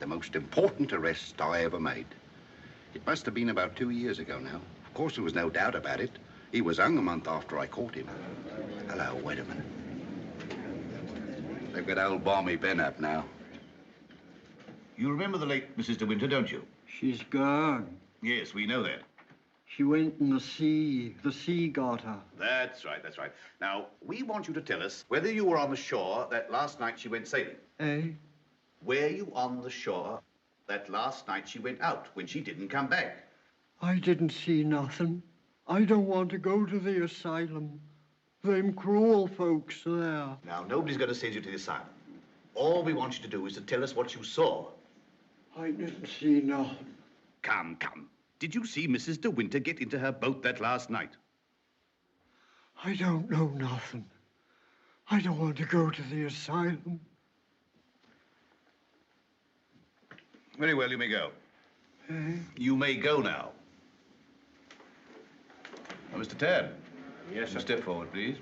The most important arrest I ever made. It must have been about 2 years ago now. Of course, there was no doubt about it. He was hung a month after I caught him. Hello, wait a minute. They've got old Balmy Ben up now. You remember the late Mrs. De Winter, don't you? She's gone. Yes, we know that. She went in the sea. The sea got her. That's right, that's right. Now, we want you to tell us whether you were on the shore that last night she went sailing. Eh? Were you on the shore that last night she went out when she didn't come back? I didn't see nothing. I don't want to go to the asylum. Them cruel folks there. Now, nobody's going to send you to the asylum. All we want you to do is to tell us what you saw. I didn't see nothing. Come, come. Did you see Mrs. De Winter get into her boat that last night? I don't know nothing. I don't want to go to the asylum. Very well, you may go. Eh? You may go now. Now, Mr. Tabb. Yes, sir. Step forward, please.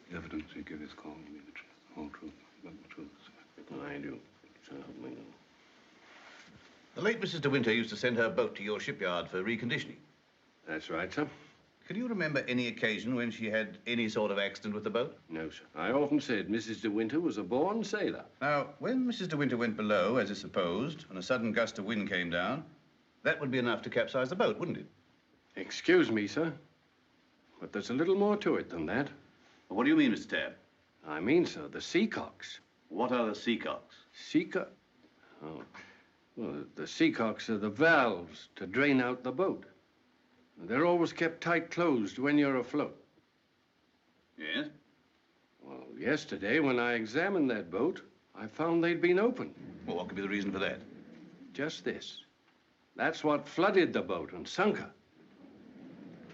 The evidence you give is called me the truth, whole truth, but the truth. I do. So help me. The late Mrs. De Winter used to send her boat to your shipyard for reconditioning. That's right, sir. Can you remember any occasion when she had any sort of accident with the boat? No, sir. I often said Mrs. De Winter was a born sailor. Now, when Mrs. De Winter went below, as is supposed, and a sudden gust of wind came down, that would be enough to capsize the boat, wouldn't it? Excuse me, sir, but there's a little more to it than that. Well, what do you mean, Mr. Tabb? I mean, sir, the seacocks. What are the seacocks? Oh, well, the seacocks are the valves to drain out the boat. They're always kept tight closed when you're afloat. Yes? Well, yesterday, when I examined that boat, I found they'd been open. Well, what could be the reason for that? Just this. That's what flooded the boat and sunk her.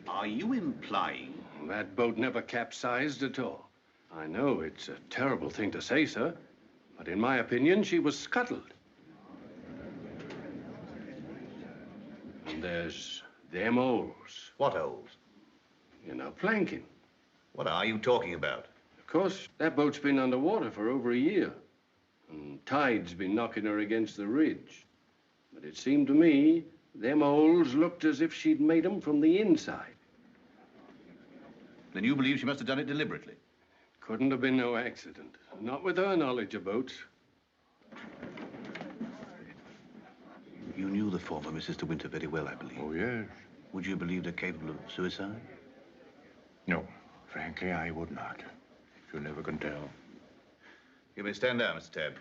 Are you implying? That boat never capsized at all. I know it's a terrible thing to say, sir, but in my opinion, she was scuttled. And there's them holes. What holes? You know, planking. What are you talking about? Of course, that boat's been underwater for over a year. And tide's been knocking her against the ridge. But it seemed to me, them holes looked as if she'd made them from the inside. Then you believe she must have done it deliberately? Couldn't have been no accident. Not with her knowledge of boats. You knew the former Mrs. De Winter very well, I believe. Oh, yes. Would you believe her capable of suicide? No, frankly, I would not. You never can tell. You may stand down, Mr. Tabb.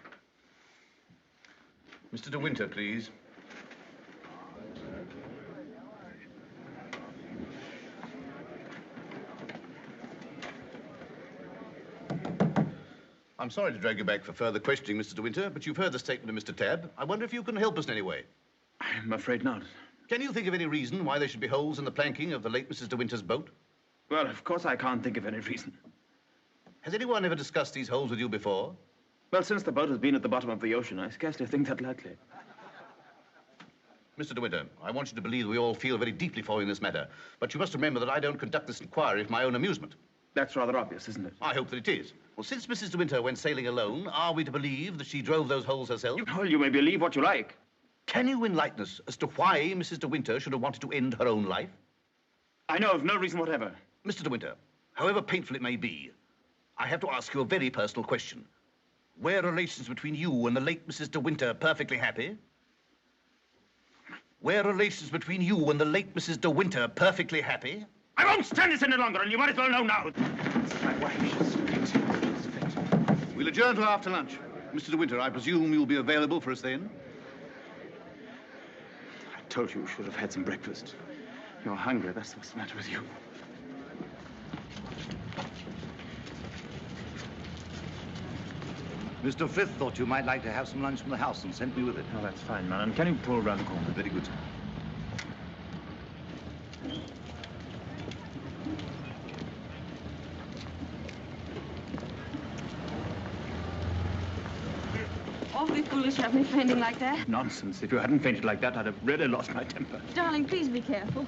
Mr. De Winter, please. I'm sorry to drag you back for further questioning, Mr. De Winter, but you've heard the statement of Mr. Tabb. I wonder if you can help us in any way. I'm afraid not. Can you think of any reason why there should be holes in the planking of the late Mrs. De Winter's boat? Well, of course I can't think of any reason. Has anyone ever discussed these holes with you before? Well, since the boat has been at the bottom of the ocean, I scarcely think that likely. Mr. De Winter, I want you to believe we all feel very deeply for you in this matter. But you must remember that I don't conduct this inquiry for my own amusement. That's rather obvious, isn't it? I hope that it is. Well, since Mrs. De Winter went sailing alone, are we to believe that she drove those holes herself? Well, you may believe what you like. Can you enlighten us as to why Mrs. De Winter should have wanted to end her own life? I know of no reason whatever. Mr. De Winter, however painful it may be, I have to ask you a very personal question. Were relations between you and the late Mrs. De Winter perfectly happy? Were relations between you and the late Mrs. De Winter perfectly happy? I won't stand this any longer, and you might as well know now. My wife, she's fit. We'll adjourn till after lunch. Mr. De Winter, I presume you'll be available for us then? I told you should have had some breakfast. You're hungry, that's what's the matter with you. Mr. Frith thought you might like to have some lunch from the house and sent me with it. Oh, that's fine, man. And can you pull around the corner? Very good, sir. Awfully foolish to have me fainting like that. Nonsense. If you hadn't fainted like that, I'd have really lost my temper. Darling, please be careful.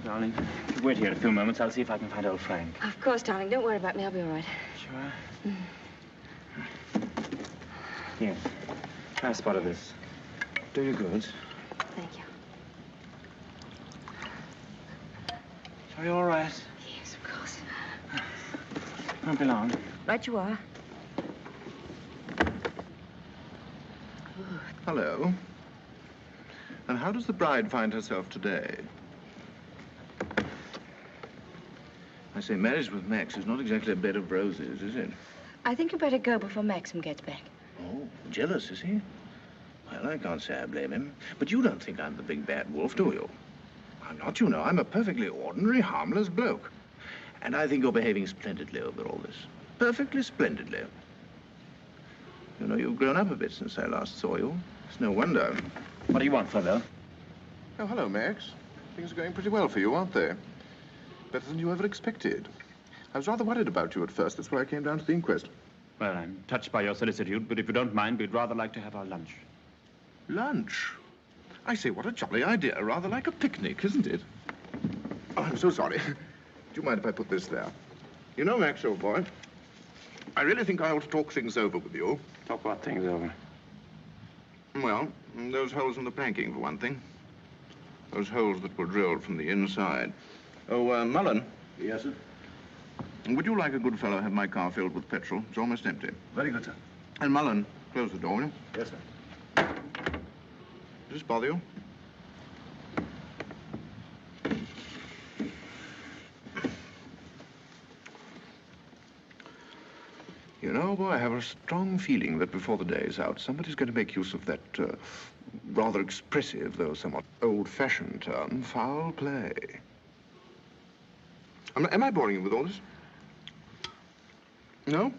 Darling, if you wait here a few moments, I'll see if I can find old Frank. Of course, darling. Don't worry about me. I'll be all right. Sure? Here. Have a spot of this. Do you good. Thank you. Are you all right? Yes, of course. Won't be long. Right you are. Hello. And how does the bride find herself today? I say, marriage with Max is not exactly a bed of roses, is it? I think you better go before Maxim gets back. Oh, jealous, is he? Well, I can't say I blame him. But you don't think I'm the big bad wolf, do you? I'm not, you know. I'm a perfectly ordinary, harmless bloke. And I think you're behaving splendidly over all this. Perfectly splendidly. You know, you've grown up a bit since I last saw you. It's no wonder. What do you want, fellow? Oh, hello, Max. Things are going pretty well for you, aren't they? Better than you ever expected. I was rather worried about you at first. That's why I came down to the inquest. Well, I'm touched by your solicitude, but if you don't mind, we'd rather like to have our lunch. Lunch? I say, what a jolly idea. Rather like a picnic, isn't it? Oh, I'm so sorry. Do you mind if I put this there? You know, Max, old boy, I really think I ought to talk things over with you. Talk what things over? Well, those holes in the planking, for one thing. Those holes that were drilled from the inside. Oh, Mullen. Yes, sir? Would you like a good fellow have my car filled with petrol? It's almost empty. Very good, sir. And Mullen, close the door, will you? Yes, sir. Does this bother you? You know, boy, I have a strong feeling that before the day is out, somebody's going to make use of that rather expressive, though somewhat old-fashioned term, foul play. Am I boring you with all this? No?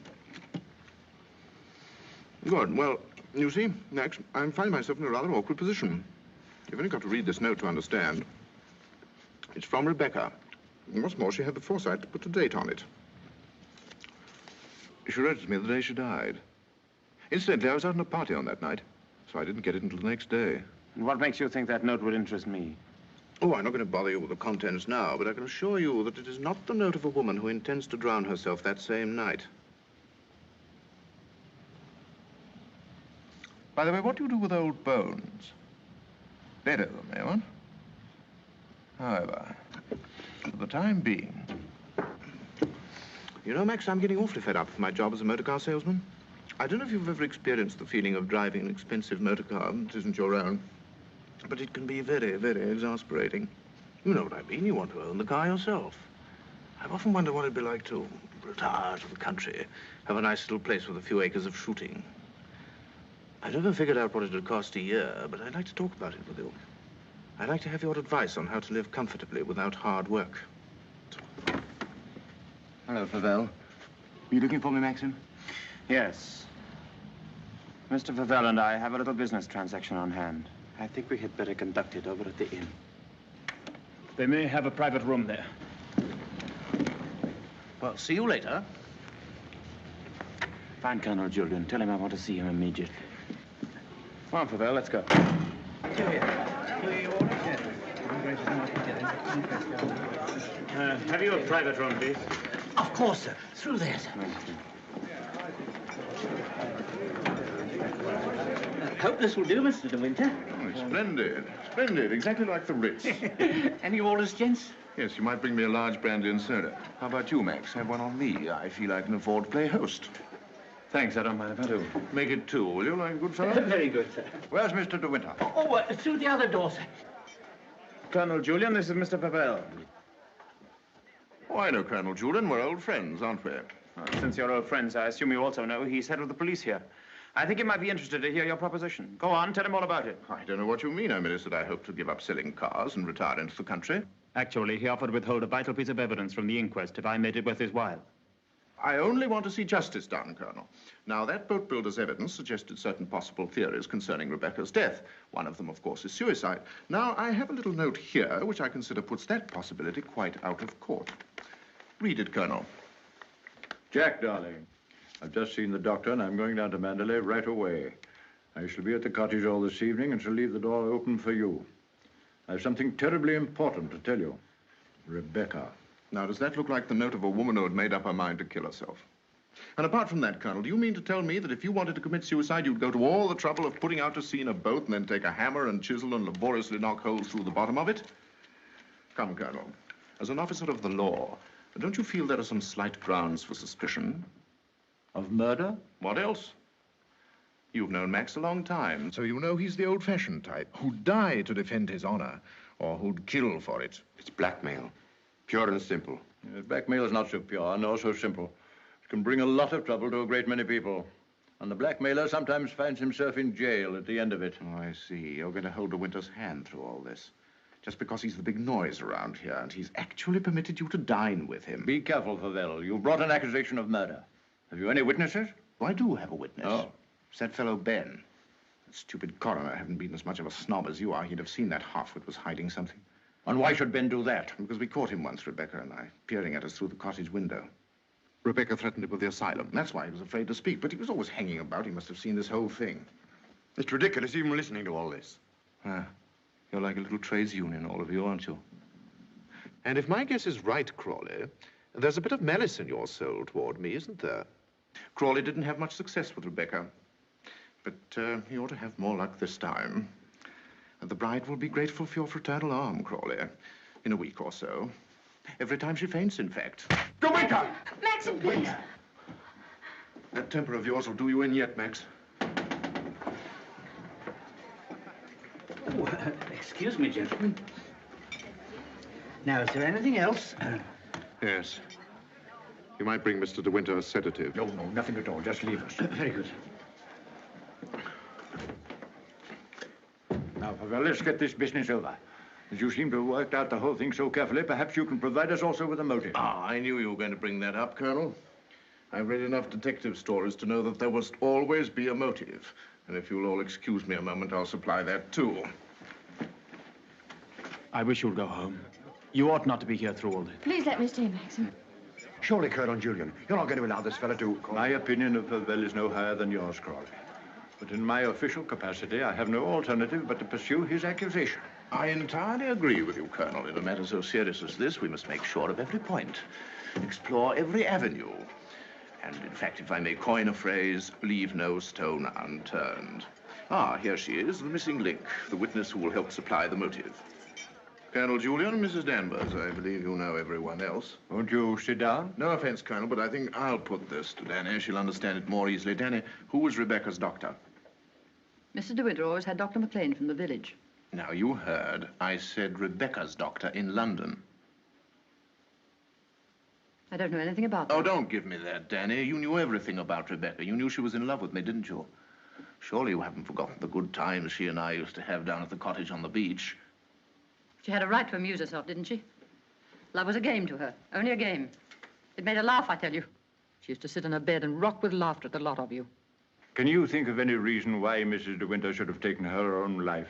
Good. Well, you see, Max, I'm finding myself in a rather awkward position. You've only got to read this note to understand. It's from Rebecca. And what's more, she had the foresight to put a date on it. She wrote it to me the day she died. Incidentally, I was out on a party on that night, so I didn't get it until the next day. And what makes you think that note would interest me? Oh, I'm not going to bother you with the contents now, but I can assure you that it is not the note of a woman who intends to drown herself that same night. By the way, what do you do with old bones? Bury them, eh, what? However, for the time being... You know, Max, I'm getting awfully fed up with my job as a motor car salesman. I don't know if you've ever experienced the feeling of driving an expensive motor car that isn't your own, but it can be very, very exasperating. You know what I mean. You want to own the car yourself. I've often wondered what it'd be like to retire to the country, have a nice little place with a few acres of shooting. I've never figured out what it would cost a year, but I'd like to talk about it with you. I'd like to have your advice on how to live comfortably without hard work. Hello, Favell. Were you looking for me, Maxim? Yes. Mr. Favell and I have a little business transaction on hand. I think we had better conduct it over at the inn. They may have a private room there. Well, see you later. Find Colonel Julian. Tell him I want to see him immediately. Come on, Favell, let's go. Have you a private room, please? Of course, sir. Through there, sir. Hope this will do, Mr. De Winter. Oh, splendid. Splendid. Exactly like the Ritz. Any orders, gents? Yes, you might bring me a large brandy and soda. How about you, Max? Have one on me. I feel I can afford to play host. Thanks, I don't mind if I do. Make it two, will you, like a good fellow? Very good, sir. Where's Mr. De Winter? Through the other door, sir. Colonel Julian, this is Mr. Favell. Oh, I know Colonel Julian. We're old friends, aren't we? Well, since you're old friends, I assume you also know he's head of the police here. I think he might be interested to hear your proposition. Go on, tell him all about it. I don't know what you mean. I merely said I hope to give up selling cars and retire into the country. Actually, he offered to withhold a vital piece of evidence from the inquest if I made it worth his while. I only want to see justice done, Colonel. Now, that boat builder's evidence suggested certain possible theories concerning Rebecca's death. One of them, of course, is suicide. Now, I have a little note here which I consider puts that possibility quite out of court. Read it, Colonel. Jack, darling, I've just seen the doctor, and I'm going down to Mandalay right away. I shall be at the cottage all this evening and shall leave the door open for you. I have something terribly important to tell you. Rebecca. Now, does that look like the note of a woman who had made up her mind to kill herself? And apart from that, Colonel, do you mean to tell me that if you wanted to commit suicide, you'd go to all the trouble of putting out to sea in a boat and then take a hammer and chisel and laboriously knock holes through the bottom of it? Come, Colonel, as an officer of the law, don't you feel there are some slight grounds for suspicion? Of murder? What else? You've known Max a long time, so you know he's the old-fashioned type who'd die to defend his honor, or who'd kill for it. It's blackmail. Pure and simple. Blackmail is not so pure, nor so simple. It can bring a lot of trouble to a great many people. And the blackmailer sometimes finds himself in jail at the end of it. Oh, I see. You're going to hold De Winter's hand through all this. Just because he's the big noise around here, and he's actually permitted you to dine with him. Be careful, Favell. You brought an accusation of murder. Have you any witnesses? Oh, I do have a witness. Oh. It's that fellow Ben. That stupid coroner hadn't been as much of a snob as you are. He'd have seen that halfwit was hiding something. And why should Ben do that? Because we caught him once, Rebecca and I, peering at us through the cottage window. Rebecca threatened him with the asylum. That's why he was afraid to speak, but he was always hanging about. He must have seen this whole thing. It's ridiculous even listening to all this. You're like a little trades union, all of you, aren't you? And if my guess is right, Crawley, there's a bit of malice in your soul toward me, isn't there? Crawley didn't have much success with Rebecca, but he ought to have more luck this time. The bride will be grateful for your fraternal arm, Crawley, in a week or so. Every time she faints, in fact. Go wake up! Maxim, please. That temper of yours will do you in yet, Max. Oh, excuse me, gentlemen. Now, is there anything else? Yes. You might bring Mr. De Winter a sedative. No, nothing at all. Just leave us. Very good. Now, Favell, let's get this business over. As you seem to have worked out the whole thing so carefully, perhaps you can provide us also with a motive. I knew you were going to bring that up, Colonel. I've read enough detective stories to know that there must always be a motive. And if you'll all excuse me a moment, I'll supply that, too. I wish you'd go home. You ought not to be here through all this. Please let me stay, Maxim. Surely, Colonel Julian, you're not going to allow this fellow to... My opinion of Favell is no higher than yours, Crawley. But in my official capacity, I have no alternative but to pursue his accusation. I entirely agree with you, Colonel. In a matter so serious as this, we must make sure of every point, explore every avenue. And, in fact, if I may coin a phrase, leave no stone unturned. Here she is, the missing link, the witness who will help supply the motive. Colonel Julian, Mrs. Danvers, I believe you know everyone else. Won't you sit down? No offense, Colonel, but I think I'll put this to Danny. She'll understand it more easily. Danny, who was Rebecca's doctor? Mr. De Winter always had Dr. McLean from the village. Now, you heard. I said Rebecca's doctor in London. I don't know anything about that. Oh, don't give me that, Danny. You knew everything about Rebecca. You knew she was in love with me, didn't you? Surely you haven't forgotten the good times she and I used to have down at the cottage on the beach. She had a right to amuse herself, didn't she? Love was a game to her, only a game. It made her laugh, I tell you. She used to sit in her bed and rock with laughter at the lot of you. Can you think of any reason why Mrs. De Winter should have taken her own life?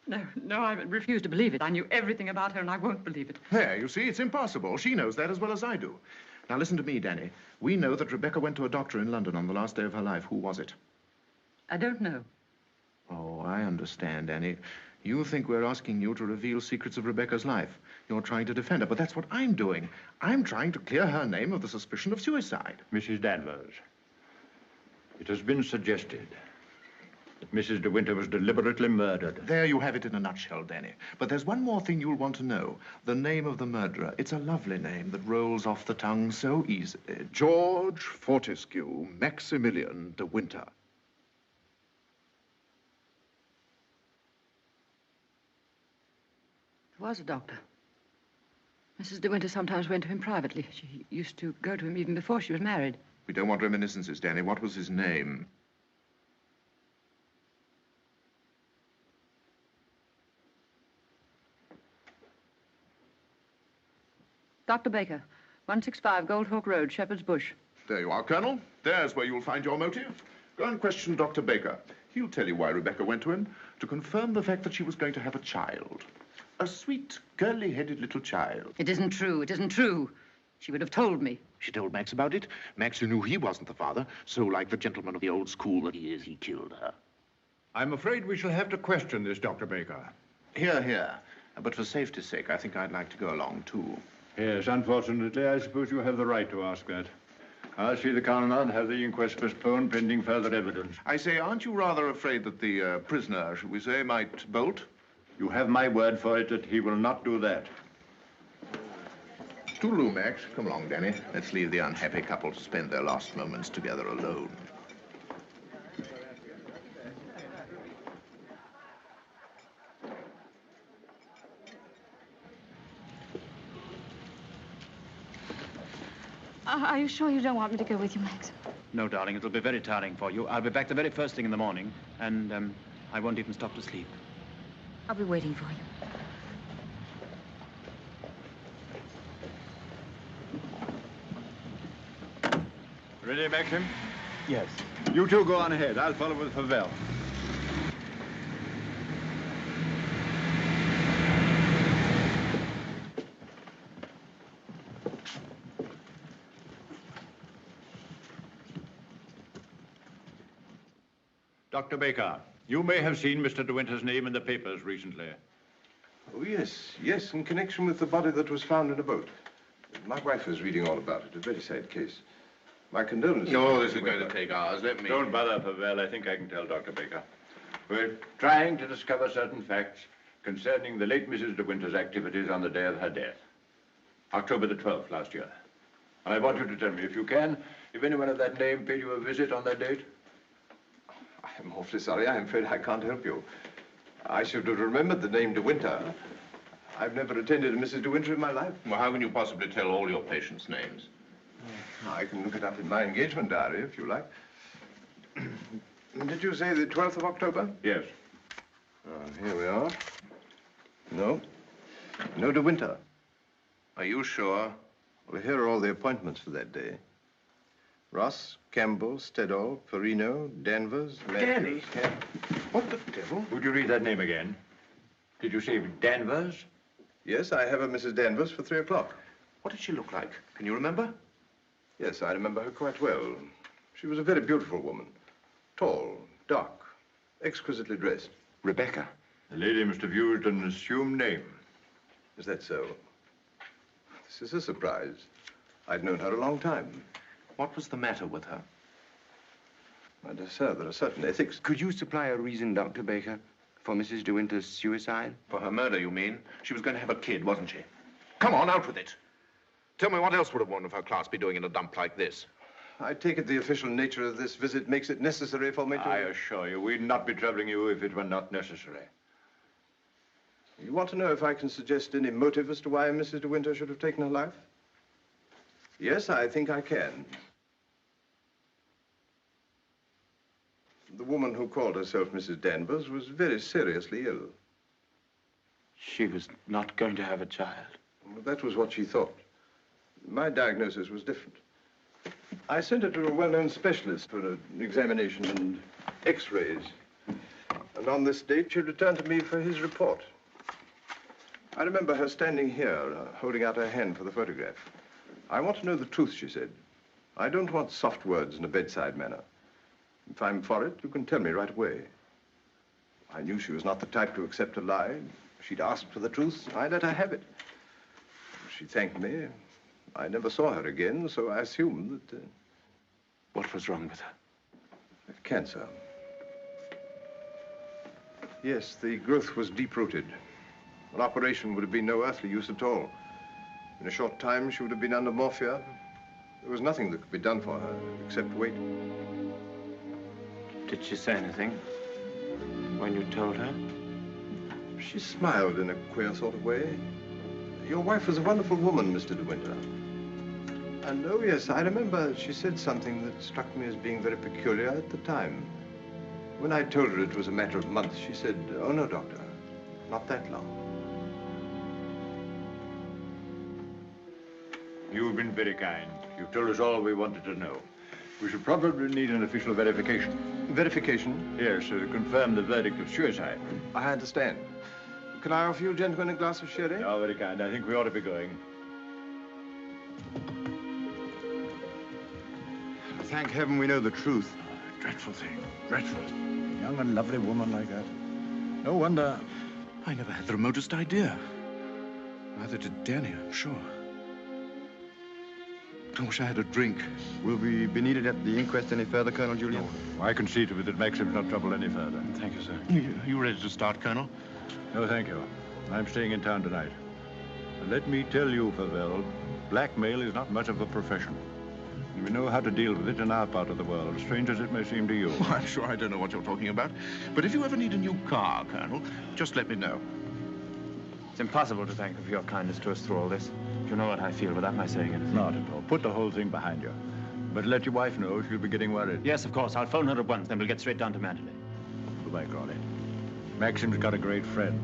No, I refuse to believe it. I knew everything about her, and I won't believe it. There, you see, it's impossible. She knows that as well as I do. Now, listen to me, Danny. We know that Rebecca went to a doctor in London on the last day of her life. Who was it? I don't know. Oh, I understand, Danny. You think we're asking you to reveal secrets of Rebecca's life. You're trying to defend her, but that's what I'm doing. I'm trying to clear her name of the suspicion of suicide. Mrs. Danvers, it has been suggested that Mrs. De Winter was deliberately murdered. There you have it in a nutshell, Danny. But there's one more thing you'll want to know. The name of the murderer. It's a lovely name that rolls off the tongue so easily. George Fortescue Maximilian De Winter. He was a doctor. Mrs. De Winter sometimes went to him privately. She used to go to him even before she was married. We don't want reminiscences, Danny. What was his name? Dr. Baker, 165 Goldhawk Road, Shepherd's Bush. There you are, Colonel. There's where you'll find your motive. Go and question Dr. Baker. He'll tell you why Rebecca went to him, to confirm the fact that she was going to have a child. A sweet, curly-headed little child. It isn't true. It isn't true. She would have told me. She told Max about it. Max knew he wasn't the father, so like the gentleman of the old school that he is, he killed her. I'm afraid we shall have to question this, Dr. Baker. Here, here. But for safety's sake, I think I'd like to go along, too. Yes, unfortunately, I suppose you have the right to ask that. I'll see the coroner and have the inquest postponed pending further evidence. I say, aren't you rather afraid that the prisoner, shall we say, might bolt? You have my word for it that he will not do that. Toodaloo, Max. Come along, Danny. Let's leave the unhappy couple to spend their last moments together alone. Are you sure you don't want me to go with you, Max? No, darling, it'll be very tiring for you. I'll be back the very first thing in the morning, and I won't even stop to sleep. I'll be waiting for you. Ready, Maxim? Yes. You two go on ahead. I'll follow with Favell. Dr. Baker, you may have seen Mr. De Winter's name in the papers recently. Oh, yes, in connection with the body that was found in a boat. My wife was reading all about it. A very sad case. My condolences. No, this is going to take hours. Let me... Don't bother, Favell. I think I can tell Dr. Baker. We're trying to discover certain facts concerning the late Mrs. De Winter's activities on the day of her death. October the 12th last year. And I want you to tell me, if you can, if anyone of that name paid you a visit on that date. I'm awfully sorry. I'm afraid I can't help you. I should have remembered the name De Winter. I've never attended a Mrs. De Winter in my life. Well, how can you possibly tell all your patients' names? I can look it up in my engagement diary, if you like. Did you say the 12th of October? Yes. Here we are. No. No De Winter. Are you sure? Well, here are all the appointments for that day. Ross, Campbell, Stedall, Perino, Danvers, Danny? What the devil? Would you read that name again? Did you say Danvers? Yes, I have a Mrs. Danvers for 3 o'clock. What did she look like? Can you remember? Yes, I remember her quite well. She was a very beautiful woman. Tall, dark, exquisitely dressed. Rebecca. The lady must have used an assumed name. Is that so? This is a surprise. I'd known her a long time. What was the matter with her? My dear sir, there are certain ethics. Could you supply a reason, Dr. Baker, for Mrs. De Winter's suicide? For her murder, you mean? She was going to have a kid, wasn't she? Come on, out with it. Tell me what else would a woman of her class be doing in a dump like this? I take it the official nature of this visit makes it necessary for me to... I assure you, we'd not be troubling you if it were not necessary. You want to know if I can suggest any motive as to why Mrs. De Winter should have taken her life? Yes, I think I can. The woman who called herself Mrs. Danvers was very seriously ill. She was not going to have a child. Well, that was what she thought. My diagnosis was different. I sent her to a well-known specialist for an examination and x-rays. And on this date, she returned to me for his report. I remember her standing here, holding out her hand for the photograph. I want to know the truth, she said. I don't want soft words in a bedside manner. If I'm for it, you can tell me right away. I knew she was not the type to accept a lie. If she'd asked for the truth, I let her have it. She thanked me. I never saw her again, so I assumed that... What was wrong with her? Cancer. Yes, the growth was deep-rooted. An operation would have been no earthly use at all. In a short time, she would have been under morphia. There was nothing that could be done for her, except wait. Did she say anything when you told her? She smiled in a queer sort of way. Your wife was a wonderful woman, Mr. De Winter. And, oh, yes, I remember she said something that struck me as being very peculiar at the time. When I told her it was a matter of months, she said, "Oh, no, doctor, not that long." You've been very kind. You've told us all we wanted to know. We should probably need an official verification. Verification? Yes, to confirm the verdict of suicide. I understand. Can I offer you gentlemen a glass of sherry? Oh, very kind. I think we ought to be going. Thank heaven we know the truth. Dreadful thing. Dreadful. A young and lovely woman like that. No wonder. I never had the remotest idea. Neither did Danny, I'm sure. I wish I had a drink. Will we be needed at the inquest any further, Colonel Julian? No. I can see to it that Maxim's not troubled any further. Thank you, sir. Are you ready to start, Colonel? No, thank you. I'm staying in town tonight. And let me tell you, Favell, blackmail is not much of a profession. And we know how to deal with it in our part of the world, strange as it may seem to you. Well, I'm sure I don't know what you're talking about. But if you ever need a new car, Colonel, just let me know. It's impossible to thank you for your kindness to us through all this. You know what I feel without my saying anything. Not at all. Put the whole thing behind you. But let your wife know. She'll be getting worried. Yes, of course. I'll phone her at once, then we'll get straight down to Mandalay. Goodbye, Crawley. Maxim's got a great friend.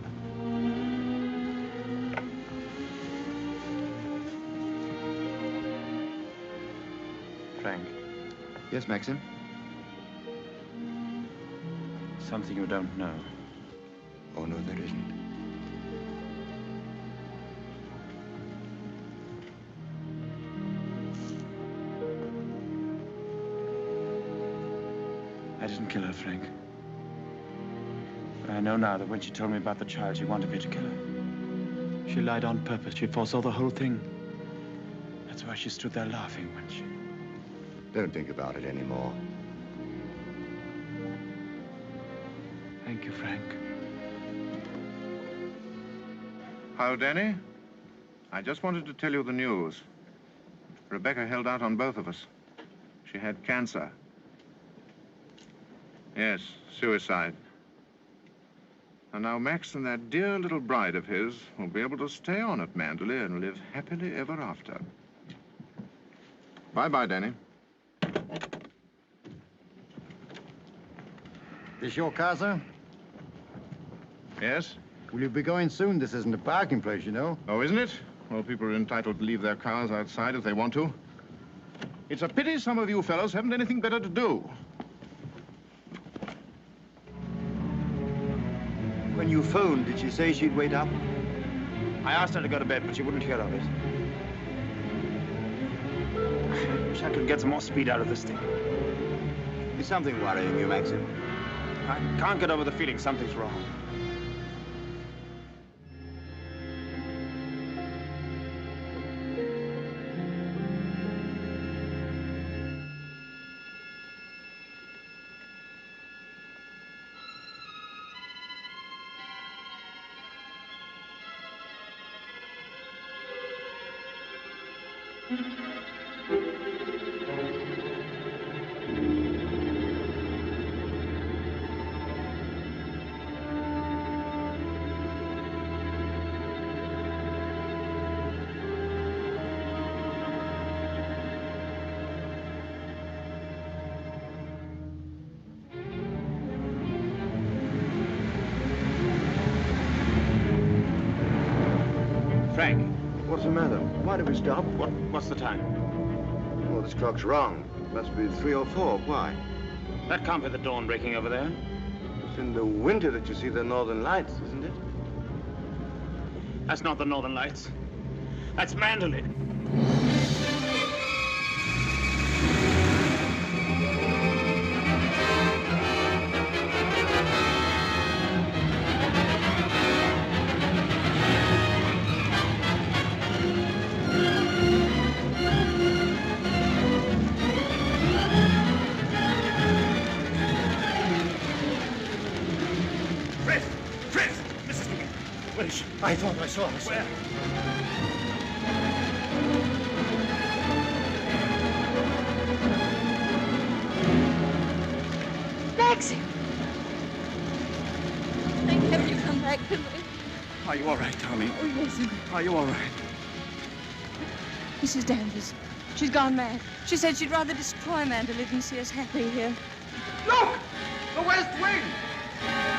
Frank. Yes, Maxim? Something you don't know. Oh, no, there isn't. I didn't kill her, Frank. But I know now that when she told me about the child, she wanted me to kill her. She lied on purpose. She foresaw the whole thing. That's why she stood there laughing when she... Don't think about it anymore. Thank you, Frank. How, Danny? I just wanted to tell you the news. Rebecca held out on both of us. She had cancer. Yes, suicide. And now Max and that dear little bride of his will be able to stay on at Mandalay and live happily ever after. Bye-bye, Danny. This your car, sir? Yes? Will you be going soon? This isn't a parking place, you know. Oh, isn't it? Well, people are entitled to leave their cars outside if they want to. It's a pity some of you fellows haven't anything better to do. When you phoned, did she say she'd wait up? I asked her to go to bed, but she wouldn't hear of it. I wish I could get some more speed out of this thing. Is something worrying you, Maxim? I can't get over the feeling something's wrong. Frank. What's the matter? Why did we stop? What's the time? Well, this clock's wrong. It must be 3 or 4. Why? That can't be the dawn breaking over there. It's in the winter that you see the northern lights, isn't it? That's not the northern lights. That's Mandalay. Where is she? I thought I saw her, sir. Where? Maxie! Thank heaven you come back to me. Are you all right, darling? Oh, yes. Are you all right? Mrs. Danvers. She's gone mad. She said she'd rather destroy Mandalay than see us happy here. Look! The West Wing!